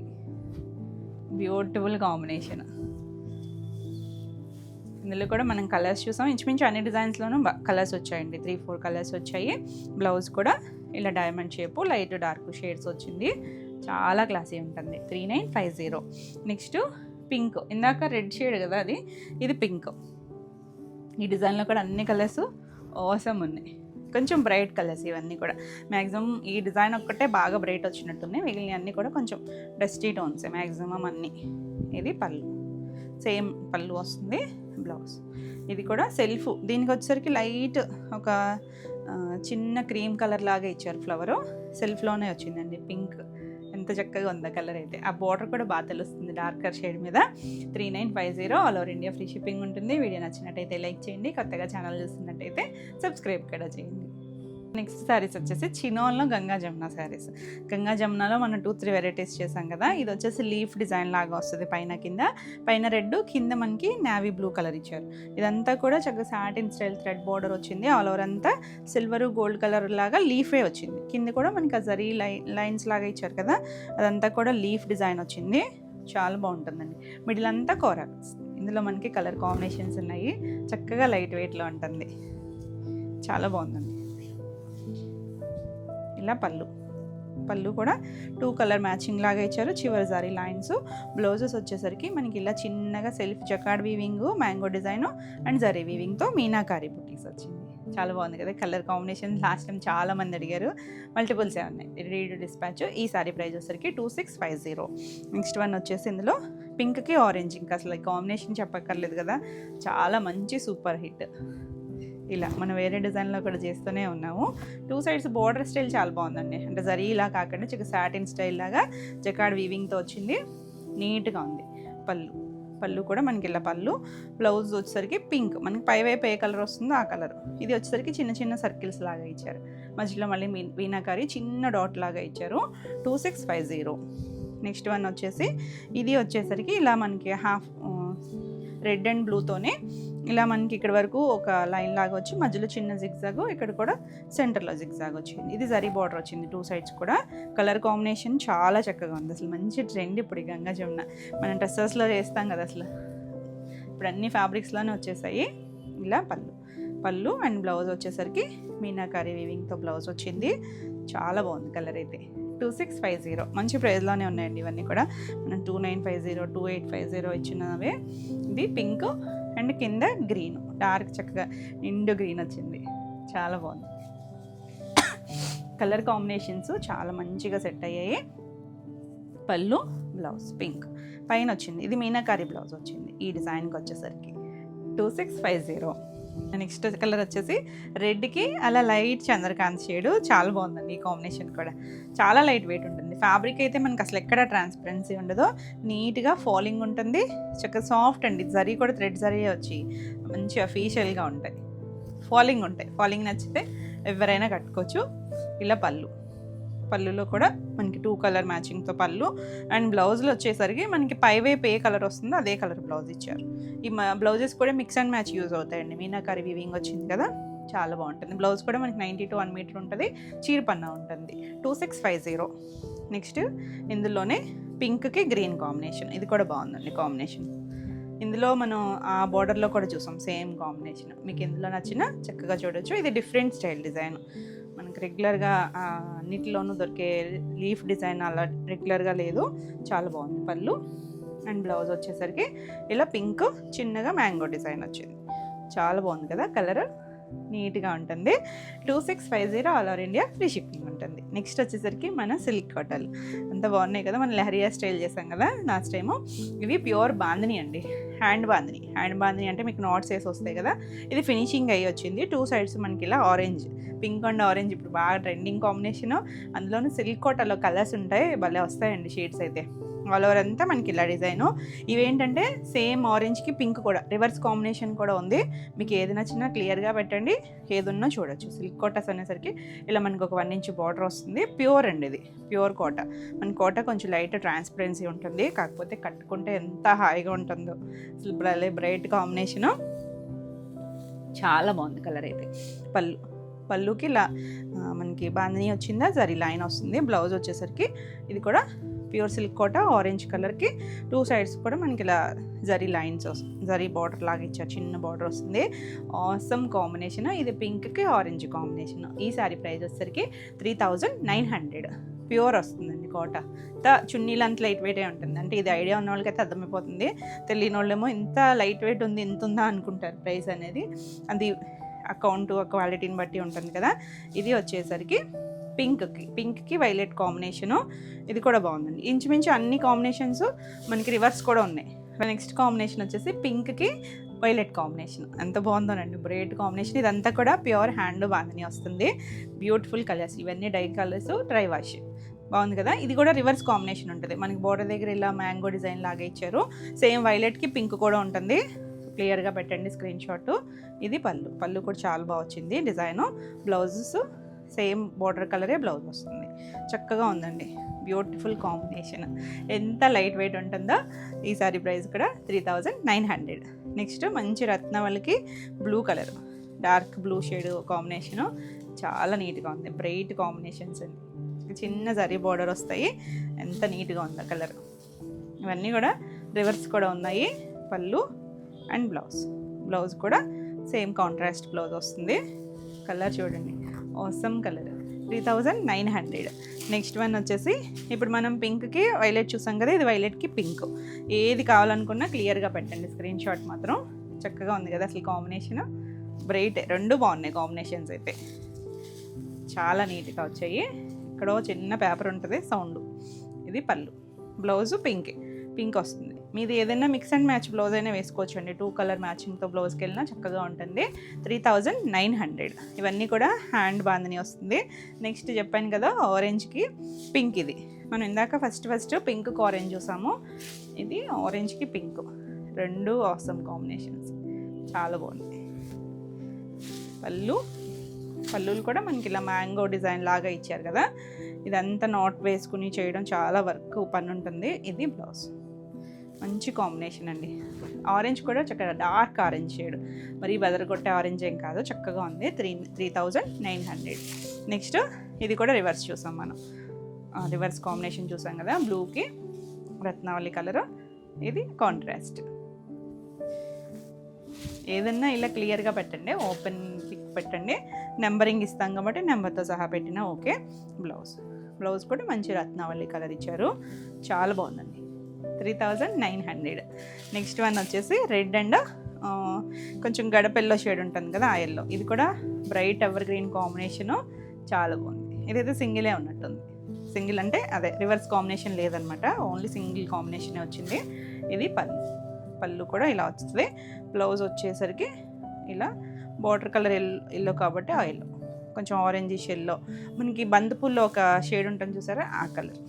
Beautiful combination. ఇందులో కూడా మనం కలర్స్ చూసాం, ఇంచుమించు అన్ని డిజైన్స్లోనూ కలర్స్ వచ్చాయండి. 3-4 కలర్స్ వచ్చాయి. బ్లౌజ్ కూడా ఇలా diamond shape, light dark shades వచ్చింది. చాలా క్లాసీ ఉంటుంది. 3950. నెక్స్ట్ పింక్, ఇందాక రెడ్ షేడ్ కదా అది, ఇది పింక్. ఈ డిజైన్లో కూడా అన్ని కలర్స్ అవసరం ఉన్నాయి, కొంచెం బ్రైట్ కలర్స్ ఇవన్నీ కూడా. మ్యాక్సిమం ఈ డిజైన్ ఒక్కటే బాగా బ్రైట్ వచ్చినట్టున్నాయి, మిగిలిన అన్నీ కూడా కొంచెం డస్టీ టోన్స్ మ్యాక్సిమం అన్నీ. ఇది పళ్ళు, సేమ్ పళ్ళు వస్తుంది. బ్లౌజ్ ఇది కూడా సెల్ఫ్, దీనికి వచ్చేసరికి లైట్ ఒక చిన్న క్రీమ్ కలర్ లాగా ఇచ్చారు ఫ్లవరు, సెల్ఫ్లోనే వచ్చిందండి పింక్. ఎంత చక్కగా ఉందా కలర్ అయితే. ఆ బార్డర్ కూడా బాగా తెలుస్తుంది డార్కర్ షేడ్ మీద. 3950. All over India free shipping ఉంటుంది. వీడియో నచ్చినట్టయితే లైక్ చేయండి, కొత్తగా ఛానల్ చూస్తున్నట్టయితే సబ్స్క్రైబ్ కూడా చేయండి. నెక్స్ట్ శారీస్ వచ్చేసి చినోన్లో గంగా జమున శారీస్. గంగా జమునాలో మనం 2-3 వెరైటీస్ చేసాం కదా. ఇది వచ్చేసి లీఫ్ డిజైన్ లాగా వస్తుంది, పైన కింద, పైన రెడ్, కింద మనకి నావీ బ్లూ కలర్ ఇచ్చారు. ఇదంతా కూడా చక్కగా సాటిన్ స్టైల్ థ్రెడ్ బోర్డర్ వచ్చింది. ఆల్ ఓవర్ అంతా సిల్వర్ గోల్డ్ కలర్ లాగా లీఫే వచ్చింది. కింద కూడా మనకి ఆ జరీ లైన్స్ లాగా ఇచ్చారు కదా, అదంతా కూడా లీఫ్ డిజైన్ వచ్చింది. చాలా బాగుంటుందండి. మిడిల్ అంతా కోరాక్స్. ఇందులో మనకి కలర్ కాంబినేషన్స్ ఉన్నాయి, చక్కగా లైట్ వెయిట్లో ఉంటుంది. చాలా బాగుందండి. ఇలా పళ్ళు కూడా 2 కలర్ మ్యాచింగ్ లాగా ఇచ్చారు, చివరి జారీ లైన్స్. బ్లౌజెస్ వచ్చేసరికి మనకి ఇలా చిన్నగా self jacquard weaving, mango design and zari వీవింగ్తో మీనాకారి బుటీస్ వచ్చింది. చాలా బాగుంది కదా కలర్ కాంబినేషన్. లాస్ట్ టైం చాలా మంది అడిగారు, మల్టిపుల్సే ఉన్నాయి. Ready to dispatch. ఈ సారీ ప్రైస్ వచ్చేసరికి 2650. నెక్స్ట్ వన్ వచ్చేసి ఇందులో పింక్కి ఆరెంజ్, ఇంకా అసలు కాంబినేషన్ చెప్పక్కర్లేదు కదా, చాలా మంచి సూపర్ హిట్. ఇలా మనం వేరే డిజైన్లో కూడా చేస్తూనే ఉన్నాము. 2 సైడ్స్ బోర్డర్ స్టైల్ చాలా బాగుందండి, అంటే జరీ ఇలా కాకుండా చిన్న సాటిన్ స్టైల్ లాగా జకార్డ్ వీవింగ్తో వచ్చింది, నీట్గా ఉంది. పళ్ళు కూడా మనకి ఇలా పళ్ళు. బ్లౌజ్ వచ్చేసరికి పింక్, మనకి పైవైపు ఏ కలర్ వస్తుందో ఆ కలర్. ఇది వచ్చేసరికి చిన్న చిన్న సర్కిల్స్ లాగా ఇచ్చారు, మధ్యలో మళ్ళీ మీనాకారి చిన్న డాట్ లాగా ఇచ్చారు. 2650. నెక్స్ట్ వన్ వచ్చేసి ఇది వచ్చేసరికి ఇలా మనకి హాఫ్ రెడ్ అండ్ బ్లూతోనే ఇలా మనకి ఇక్కడ వరకు ఒక లైన్ లాగా వచ్చి మధ్యలో చిన్న జిగ్జాగ్, ఇక్కడ కూడా సెంటర్లో జిగ్జాగ్ వచ్చింది. ఇది జరీ బార్డర్ వచ్చింది 2 సైడ్స్ కూడా. కలర్ కాంబినేషన్ చాలా చక్కగా ఉంది, అసలు మంచి ట్రెండ్ ఇప్పుడు ఈ గంగా జమున. మనం డ్రెస్సెస్లో చేస్తాం కదా, అసలు ఇప్పుడు అన్ని ఫ్యాబ్రిక్స్లోనే వచ్చేసాయి. ఇలా పళ్ళు అండ్ బ్లౌజ్ వచ్చేసరికి మీనాకారి వీవింగ్తో బ్లౌజ్ వచ్చింది. చాలా బాగుంది కలర్ అయితే. 2650. మంచి ప్రైస్లోనే ఉన్నాయండి ఇవన్నీ కూడా. మనం 2950, 2850 ఇచ్చినవే. ఇది పింక్ అండ్ కింద గ్రీన్, డార్క్ చక్కగా నిండు గ్రీన్ వచ్చింది. చాలా బాగుంది. కలర్ కాంబినేషన్స్ చాలా మంచిగా సెట్ అయ్యాయి. పళ్ళు, బ్లౌజ్ పింక్ పైన వచ్చింది. ఇది మీనాకారి బ్లౌజ్ వచ్చింది ఈ డిజైన్కి వచ్చేసరికి. 2650. నెక్స్ట్ కలర్ వచ్చేసి రెడ్కి అలా లైట్ చంద్రకాంత్ షేడ్. చాలా బాగుందండి ఈ కాంబినేషన్ కూడా, చాలా లైట్ వెయిట్ ఉంటుంది. ఫ్యాబ్రిక్ అయితే మనకి అసలు ఎక్కడ ట్రాన్స్పరెన్సీ ఉండదు, నీట్గా ఫాలింగ్ ఉంటుంది, చక్కగా సాఫ్ట్ అండి. జరీ కూడా థ్రెడ్ జరీ వచ్చి మంచి అఫీషియల్గా ఉంటాయి, ఫాలింగ్ ఉంటాయి. ఫాలింగ్ నచ్చితే ఎవరైనా కట్టుకోవచ్చు. ఇలా పళ్ళులో కూడా మనకి 2 కలర్ మ్యాచింగ్తో పళ్ళు. అండ్ బ్లౌజ్లో వచ్చేసరికి మనకి పైవైపు ఏ కలర్ వస్తుందో అదే కలర్ బ్లౌజ్ ఇచ్చారు. ఈ బ్లౌజెస్ కూడా మిక్స్ అండ్ మ్యాచ్ యూజ్ అవుతాయండి. మీనాకరి వీవింగ్ వచ్చింది కదా, చాలా బాగుంటుంది. బ్లౌజ్ కూడా మనకి 90 to 1 మీటర్ ఉంటుంది. చీరపన్నా ఉంటుంది. 2650. నెక్స్ట్ ఇందులోనే పింక్కి గ్రీన్ కాంబినేషన్, ఇది కూడా బాగుందండి కాంబినేషన్. ఇందులో మనం ఆ బార్డర్లో కూడా చూసాం సేమ్ కాంబినేషన్. మీకు ఇందులో నచ్చిన చక్కగా చూడొచ్చు. ఇది డిఫరెంట్ స్టైల్ డిజైన్, మనకి రెగ్యులర్గా అన్నిటిలోనూ దొరికే లీఫ్ డిజైన్ అలా రెగ్యులర్గా లేదు. చాలా బాగుంది పళ్ళు. అండ్ బ్లౌజ్ వచ్చేసరికి ఇలా పింక్ చిన్నగా మ్యాంగో డిజైన్ వచ్చింది. చాలా బాగుంది కదా కలర్, నీట్గా ఉంటుంది. 2650 all over India free shipping ఉంటుంది. నెక్స్ట్ వచ్చేసరికి మన సిల్క్ కాటన్. అంత బాగున్నాయి కదా, మనం లెహరియా స్టైల్ చేసాం కదా లాస్ట్ టైము. ఇవి ప్యూర్ బాందిని అండి, హ్యాండ్ బాందిని అంటే మీకు నాట్స్ వేసి వస్తాయి కదా. ఇది ఫినిషింగ్ అయ్యి వచ్చింది. 2 సైడ్స్ మనకి ఇలా ఆరెంజ్, పింక్ అండ్ ఆరెంజ్ ఇప్పుడు బాగా ట్రెండింగ్ కాంబినేషన్. అందులోనూ సిల్క్ కాటన్లో కలర్స్ ఉంటాయి, భలే వస్తాయండి షేడ్స్ అయితే. ఆల్ ఓవర్ అంతా మనకి ఇలా డిజైను. ఇవేంటంటే సేమ్ ఆరెంజ్కి పింక్ కూడా రివర్స్ కాంబినేషన్ కూడా ఉంది. మీకు ఏది నచ్చినా క్లియర్గా పెట్టండి, ఏదున్నా చూడొచ్చు. సిల్క్ కోటాస్ అనేసరికి ఇలా మనకు ఒక 1 ఇంచ్ బార్డర్ వస్తుంది. ప్యూర్ అండి, ఇది ప్యూర్ కోట. మన కోట కొంచెం లైట్ ట్రాన్స్పరెన్సీ ఉంటుంది, కాకపోతే కట్టుకుంటే ఎంత హాయిగా ఉంటుందో. అసలు బ్రైట్ కాంబినేషను, చాలా బాగుంది కలర్ అయితే. పళ్ళుకి ఇలా మనకి బాందిని వచ్చిందా, జరీ లైన్ వస్తుంది. బ్లౌజ్ వచ్చేసరికి ఇది కూడా ప్యూర్ సిల్క్ కోట ఆరెంజ్ కలర్కి 2 సైడ్స్ కూడా మనకి ఇలా జరీ లైన్స్ వస్తుంది. జరీ బార్డర్ లాగా ఇచ్చారు, చిన్న బార్డర్ వస్తుంది. Awesome combination. ఇది పింక్కి ఆరెంజ్ కాంబినేషన్. ఈ శారీ ప్రైస్ వచ్చేసరికి 3900. ప్యూర్ వస్తుందండి కోట. చున్నీలు అంత లైట్ వెయిటే ఉంటుంది. అంటే ఇది ఐడియా ఉన్న వాళ్ళకైతే అర్థమైపోతుంది, తెలియని వాళ్ళేమో ఇంత లైట్ వెయిట్ ఉంది, ఇంత ఉందా అనుకుంటారు. ప్రైస్ అనేది అది అకౌంట్ క్వాలిటీని బట్టి ఉంటుంది కదా. ఇది వచ్చేసరికి పింక్కి వైలెట్ కాంబినేషను. ఇది కూడా బాగుందండి. ఇంచుమించు అన్ని కాంబినేషన్స్ మనకి రివర్స్ కూడా ఉన్నాయి. నెక్స్ట్ కాంబినేషన్ వచ్చేసి పింక్కి వైలెట్ కాంబినేషన్. ఎంత బాగుందోనండి, బ్రైట్ కాంబినేషన్. ఇదంతా కూడా ప్యూర్ హ్యాండ్ బాందిని వస్తుంది. బ్యూటిఫుల్ కలర్స్, ఇవన్నీ డై కలర్స్, డ్రై వాష్. బాగుంది కదా. ఇది కూడా రివర్స్ కాంబినేషన్ ఉంటుంది. మనకి బోర్డర్ దగ్గర ఇలా మ్యాంగో డిజైన్ లాగా ఇచ్చారు. సేమ్ వైలెట్కి పింక్ కూడా ఉంటుంది. క్లియర్గా పెట్టండి స్క్రీన్ షాట్. ఇది పళ్ళు కూడా చాలా బాగా వచ్చింది డిజైను. బ్లౌజెస్ సేమ్ బార్డర్ కలరే బ్లౌజ్ వస్తుంది. చక్కగా ఉందండి, బ్యూటిఫుల్ కాంబినేషన్. ఎంత లైట్ వెయిట్ ఉంటుందో. ఈ సారీ ప్రైస్ కూడా 3900. నెక్స్ట్ మంచి రత్నవల్లికి blue colour, dark blue shade combination. చాలా నీట్గా ఉంది, బ్రైట్ కాంబినేషన్స్ అండి. చిన్న జరీ బార్డర్ వస్తాయి. ఎంత నీట్గా ఉందో కలర్. ఇవన్నీ కూడా రివర్స్ కూడా ఉన్నాయి. పళ్ళు అండ్ బ్లౌజ్ కూడా సేమ్ కాంట్రాస్ట్ బ్లౌజ్ వస్తుంది. కలర్ చూడండి, ఆసమ్ కలర్. 3900. నెక్స్ట్ వన్ వచ్చేసి ఇప్పుడు మనం పింక్కి వైలెట్ చూసాం కదా, ఇది వైలెట్కి పింక్. ఏది కావాలనుకున్నా క్లియర్గా పెట్టండి స్క్రీన్ షాట్ మాత్రం. చక్కగా ఉంది కదా అసలు కాంబినేషన్, బ్రైట్. రెండు బాగున్నాయి కాంబినేషన్స్ అయితే, చాలా నీట్గా వచ్చాయి. ఇక్కడో చిన్న పేపర్ ఉంటుంది సౌండ్. ఇది పళ్ళు. బ్లౌజు పింక్ వస్తుంది. మీది ఏదైనా మిక్స్ అండ్ మ్యాచ్ బ్లౌజ్ అయినా వేసుకోవచ్చు అండి. 2 కలర్ మ్యాచింగ్తో బ్లౌజ్కి వెళ్ళినా చక్కగా ఉంటుంది. 3900. ఇవన్నీ కూడా హ్యాండ్ బాందిని వస్తుంది. నెక్స్ట్ చెప్పాను కదా ఆరెంజ్కి పింక్. ఇది మనం ఇందాక ఫస్ట్ పింక్కి ఆరెంజ్ చూసాము. ఇది ఆరెంజ్కి పింక్. రెండు ఆసమ్ కాంబినేషన్స్, చాలా బాగుంది. పళ్ళులు కూడా మనకి ఇలా మ్యాంగో డిజైన్ లాగా ఇచ్చారు కదా. ఇదంతా నాట్ వేసుకుని చేయడం చాలా వర్క్ పని ఉంటుంది. ఇది బ్లౌజ్. మంచి కాంబినేషన్ అండి. ఆరెంజ్ కూడా చక్కగా డార్క్ ఆరెంజ్ షేడ్, మరి బెదరగొట్టే ఆరెంజ్ ఏం కాదు, చక్కగా ఉంది. 3900. నెక్స్ట్ ఇది కూడా రివర్స్ చూసాం మనం. రివర్స్ కాంబినేషన్ చూసాం కదా, బ్లూకి రత్నావళి కలరు. ఇది కాంట్రాస్ట్. ఏదన్నా ఇలా క్లియర్గా పెట్టండి, ఓపెన్ పిక్ పెట్టండి. నెంబరింగ్ ఇస్తాం కాబట్టి నెంబర్తో సహా పెట్టినా ఓకే. బ్లౌజ్ కూడా మంచి రత్నావళి కలర్ ఇచ్చారు, చాలా బాగుందండి. 3900. నెక్స్ట్ వన్ వచ్చేసి రెడ్ అండ్ కొంచెం గడపెల్లో షేడ్ ఉంటుంది కదా, ఆ ఎల్లో. ఇది కూడా బ్రైట్ ఎవర్ గ్రీన్ కాంబినేషను, చాలా బాగుంది. ఇదైతే సింగిలే ఉన్నట్టుంది. సింగిల్ అంటే అదే రివర్స్ కాంబినేషన్ లేదనమాట, ఓన్లీ సింగిల్ కాంబినేషనే వచ్చింది. ఇది పళ్ళు కూడా ఇలా వస్తుంది. బ్లౌజ్ వచ్చేసరికి ఇలా బార్డర్ కలర్ ఎల్లో కాబట్టి ఆ ఎల్లో, కొంచెం ఆరెంజిష్ ఎల్లో, మనకి బంతిపూల్లో ఒక షేడ్ ఉంటుంది చూసారా, ఆ కలర్.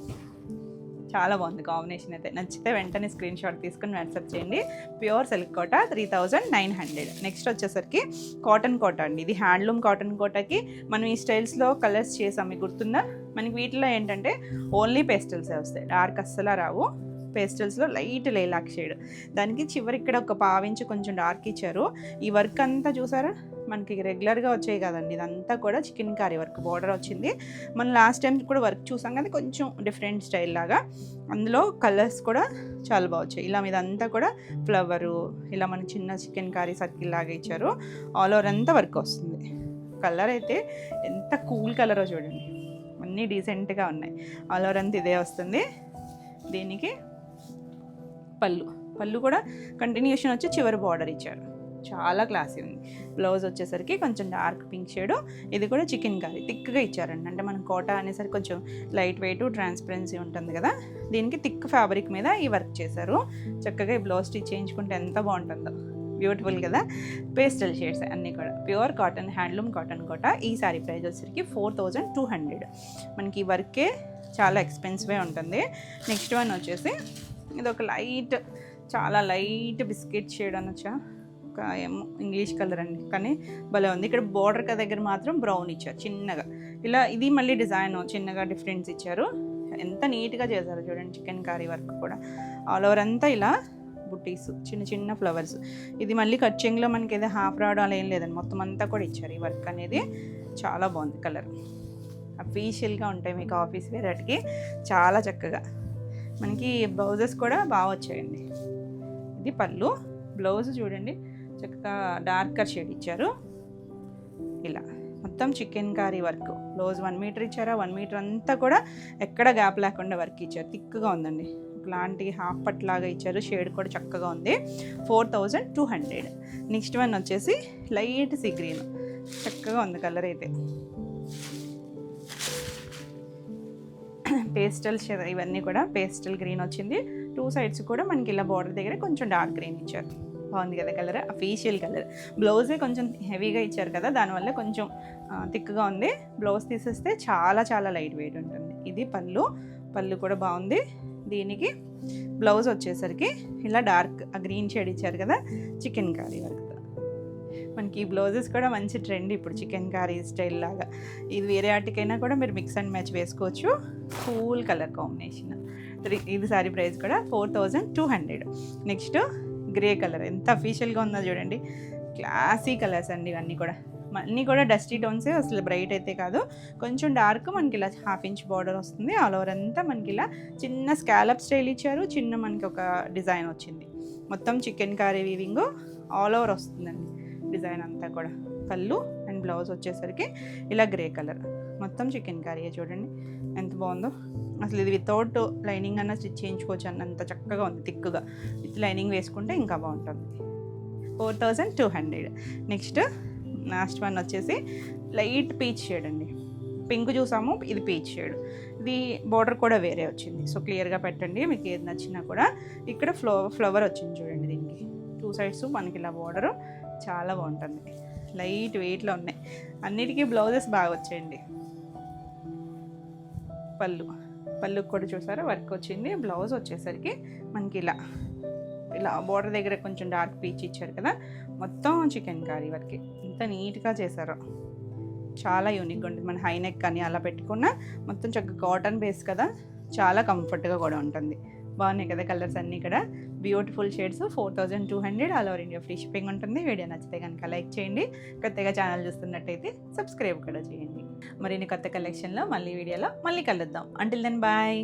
చాలా బాగుంది కాంబినేషన్ అయితే. నచ్చితే వెంటనే స్క్రీన్ షాట్ తీసుకుని వాట్సాప్ చేయండి. ప్యూర్ సిల్క్ కోట 3900. నెక్స్ట్ వచ్చేసరికి కాటన్ కోట అండి. ఇది హ్యాండ్లూమ్ కాటన్ కోటకి మనం ఈ స్టైల్స్లో కలర్స్ చేసాం, మీకు గుర్తుందా? మనకి వీటిలో ఏంటంటే ఓన్లీ పేస్టల్సే వస్తాయి, డార్క్ అస్సలు రావు. పేస్టల్స్లో లైట్ లైలాక్ షేడ్, దానికి చివరి ఇక్కడ ఒక పావించి కొంచెం డార్క్ ఇచ్చారు. ఈ వర్క్ అంతా చూసారా మనకి రెగ్యులర్గా వచ్చాయి కదండి, ఇదంతా కూడా చికెన్ కారీ వర్క్ బోర్డర్ వచ్చింది. మనం లాస్ట్ టైం కూడా వర్క్ చూసాం కదా, కొంచెం డిఫరెంట్ స్టైల్ లాగా. అందులో కలర్స్ కూడా చాలా బాగా వచ్చాయి. ఇలా మీదంతా కూడా ఫ్లవరు, ఇలా మన చిన్న చికెన్ కారీ సర్కిల్ లాగా ఇచ్చారు. ఆల్ ఓవర్ అంతా వర్క్ వస్తుంది. కలర్ అయితే ఎంత కూల్ కలరో చూడండి, అన్నీ డీసెంట్గా ఉన్నాయి. ఆల్ ఓవర్ అంతా ఇదే వస్తుంది. దీనికి పళ్ళు కూడా కంటిన్యూషన్ వచ్చి చివరి బార్డర్ ఇచ్చారు, చాలా క్లాసీ ఉంది. బ్లౌజ్ వచ్చేసరికి కొంచెం డార్క్ పింక్ షేడు, ఇది కూడా చికెన్ కర్రీ థిక్గా ఇచ్చారండి. అంటే మనం కోట అనేసరికి కొంచెం లైట్ వెయిట్ ట్రాన్స్పరెన్సీ ఉంటుంది కదా, దీనికి థిక్ ఫ్యాబ్రిక్ మీద ఈ వర్క్ చేశారు. చక్కగా ఈ బ్లౌజ్ స్టిచ్ చేయించుకుంటే ఎంత బాగుంటుందో, బ్యూటిఫుల్ కదా. పేస్టల్ షేడ్స్ అన్నీ కూడా ప్యూర్ కాటన్ హ్యాండ్లూమ్ కాటన్ కోట. ఈ సారీ ప్రైస్ వచ్చేసరికి 4200. మనకి ఈ వర్కే చాలా ఎక్స్పెన్సివే ఉంటుంది. నెక్స్ట్ వన్ వచ్చేసి ఇది ఒక లైట్, చాలా లైట్ బిస్కెట్ షేడ్ అనొచ్చా, ఒక ఏమో ఇంగ్లీష్ కలర్ అండి, కానీ భలే ఉంది. ఇక్కడ బోర్డర్ దగ్గర మాత్రం బ్రౌన్ ఇచ్చారు చిన్నగా. ఇలా ఇది మళ్ళీ డిజైన్ చిన్నగా డిఫరెన్స్ ఇచ్చారు. ఎంత నీట్గా చేశారు చూడండి. చికెన్ కర్రీ వర్క్ కూడా ఆల్ ఓవర్ అంతా ఇలా బుట్టీస్, చిన్న చిన్న ఫ్లవర్స్. ఇది మళ్ళీ కట్చింగ్లో మనకి ఏదో హాఫ్ రావడం అలా ఏం లేదండి, మొత్తం అంతా కూడా ఇచ్చారు. ఈ వర్క్ అనేది చాలా బాగుంది. కలర్ అఫీషియల్గా ఉంటాయి మీకు ఆఫీస్ వేర్ వాటికి, చాలా చక్కగా. మనకి బ్లౌజెస్ కూడా బాగా వచ్చాయండి. ఇది పళ్ళు, బ్లౌజ్ చూడండి చక్కగా డార్కర్ షేడ్ ఇచ్చారు. ఇలా మొత్తం chicken curry work. Blouse 1 metre ఇచ్చారా, 1 మీటర్ అంతా కూడా ఎక్కడ గ్యాప్ లేకుండా వర్క్ ఇచ్చారు. థిక్గా ఉందండి, ఒకలాంటి హాఫ్ పట్ లాగా ఇచ్చారు. షేడ్ కూడా చక్కగా ఉంది. 4200. నెక్స్ట్ వన్ వచ్చేసి లైట్ సీ గ్రీన్, చక్కగా ఉంది కలర్ అయితే. పేస్టల్ ఇవన్నీ కూడా పేస్టల్ గ్రీన్ వచ్చింది. 2 సైడ్స్ కూడా మనకి ఇలా బార్డర్ దగ్గర కొంచెం డార్క్ గ్రీన్ ఇచ్చారు. బాగుంది కదా కలర్, అఫీషియల్ కలర్. బ్లౌజే కొంచెం హెవీగా ఇచ్చారు కదా, దానివల్ల కొంచెం థిక్గా ఉంది. బ్లౌజ్ తీసేస్తే చాలా చాలా లైట్ వెయిట్ ఉంటుంది. ఇది పళ్ళు కూడా బాగుంది. దీనికి బ్లౌజ్ వచ్చేసరికి ఇలా డార్క్ గ్రీన్ షేడ్ ఇచ్చారు కదా, చికెన్ కర్రీ వర్క్. మనకి ఈ బ్లౌజెస్ కూడా మంచి ట్రెండ్ ఇప్పుడు, చికెన్ కర్రీ స్టైల్ లాగా. ఇది వేరే వాటికైనా కూడా మీరు మిక్స్ అండ్ మ్యాచ్ వేసుకోవచ్చు. Cool colour combination. ఇది సారీ ప్రైస్ కూడా 4200. నెక్స్ట్ గ్రే కలర్, ఎంత అఫీషియల్గా ఉందో చూడండి. క్లాసీ కలర్స్ అండి ఇవన్నీ కూడా. అన్నీ కూడా డస్టీ టోన్సే, అసలు బ్రైట్ అయితే కాదు. కొంచెం డార్క్, మనకి ఇలా 1/2 ఇంచ్ బార్డర్ వస్తుంది. ఆల్ ఓవర్ అంతా మనకి ఇలా చిన్న స్కాలప్ స్టైల్ ఇచ్చారు. చిన్న మనకి ఒక డిజైన్ వచ్చింది. మొత్తం chicken curry weaving all over వస్తుందండి డిజైన్ అంతా కూడా. పళ్ళు అండ్ బ్లౌజ్ వచ్చేసరికి ఇలా గ్రే కలర్. మొత్తం చికెన్ కర్రీ చూడండి ఎంత బాగుందో. అసలు ఇది వితౌట్ లైనింగ్ అన్న స్టిచ్ చేయించుకోవచ్చు అన్నంత చక్కగా ఉంది. థిక్గా విత్ లైనింగ్ వేసుకుంటే ఇంకా బాగుంటుంది. 4200. నెక్స్ట్ లాస్ట్ వన్ వచ్చేసి లైట్ పీచ్ షేడ్ అండి. పింక్ చూసాము, ఇది పీచ్ షేడ్. ఇది బార్డర్ కూడా వేరే వచ్చింది. సో క్లియర్గా పెట్టండి మీకు ఏది నచ్చినా కూడా. ఇక్కడ ఫ్లవర్ వచ్చింది చూడండి. దీనికి 2 సైడ్స్ మనకి ఇలా బార్డరు చాలా బాగుంటుంది. లైట్ వెయిట్లో ఉన్నాయి. అన్నిటికీ బ్లౌజెస్ బాగా వచ్చాయండి. పళ్ళుకి కూడా చూసారా వర్క్ వచ్చింది. బ్లౌజ్ వచ్చేసరికి మనకి ఇలా బార్డర్ దగ్గర కొంచెం డార్క్ పీచ్ ఇచ్చారు కదా, మొత్తం చికెన్ కర్రీ వర్క్. ఎంత నీట్గా చేశారో, చాలా యూనిక్గా ఉంటుంది. మన హై నెక్ కానీ అలా పెట్టుకున్న మొత్తం చక్కగా కాటన్ బేస్ కదా, చాలా కంఫర్ట్గా కూడా ఉంటుంది. బాగున్నాయి కదా కలర్స్ అన్నీ కూడా. Beautiful shades. 4200. All over India free shipping ఉంటుంది. వీడియో నచ్చితే కనుక లైక్ చేయండి. కొత్తగా ఛానల్ చూస్తున్నట్టయితే సబ్స్క్రైబ్ కూడా చేయండి. మరిన్ని కొత్త కలెక్షన్లో మళ్ళీ వీడియోలో మళ్ళీ కలుద్దాం. Until then bye.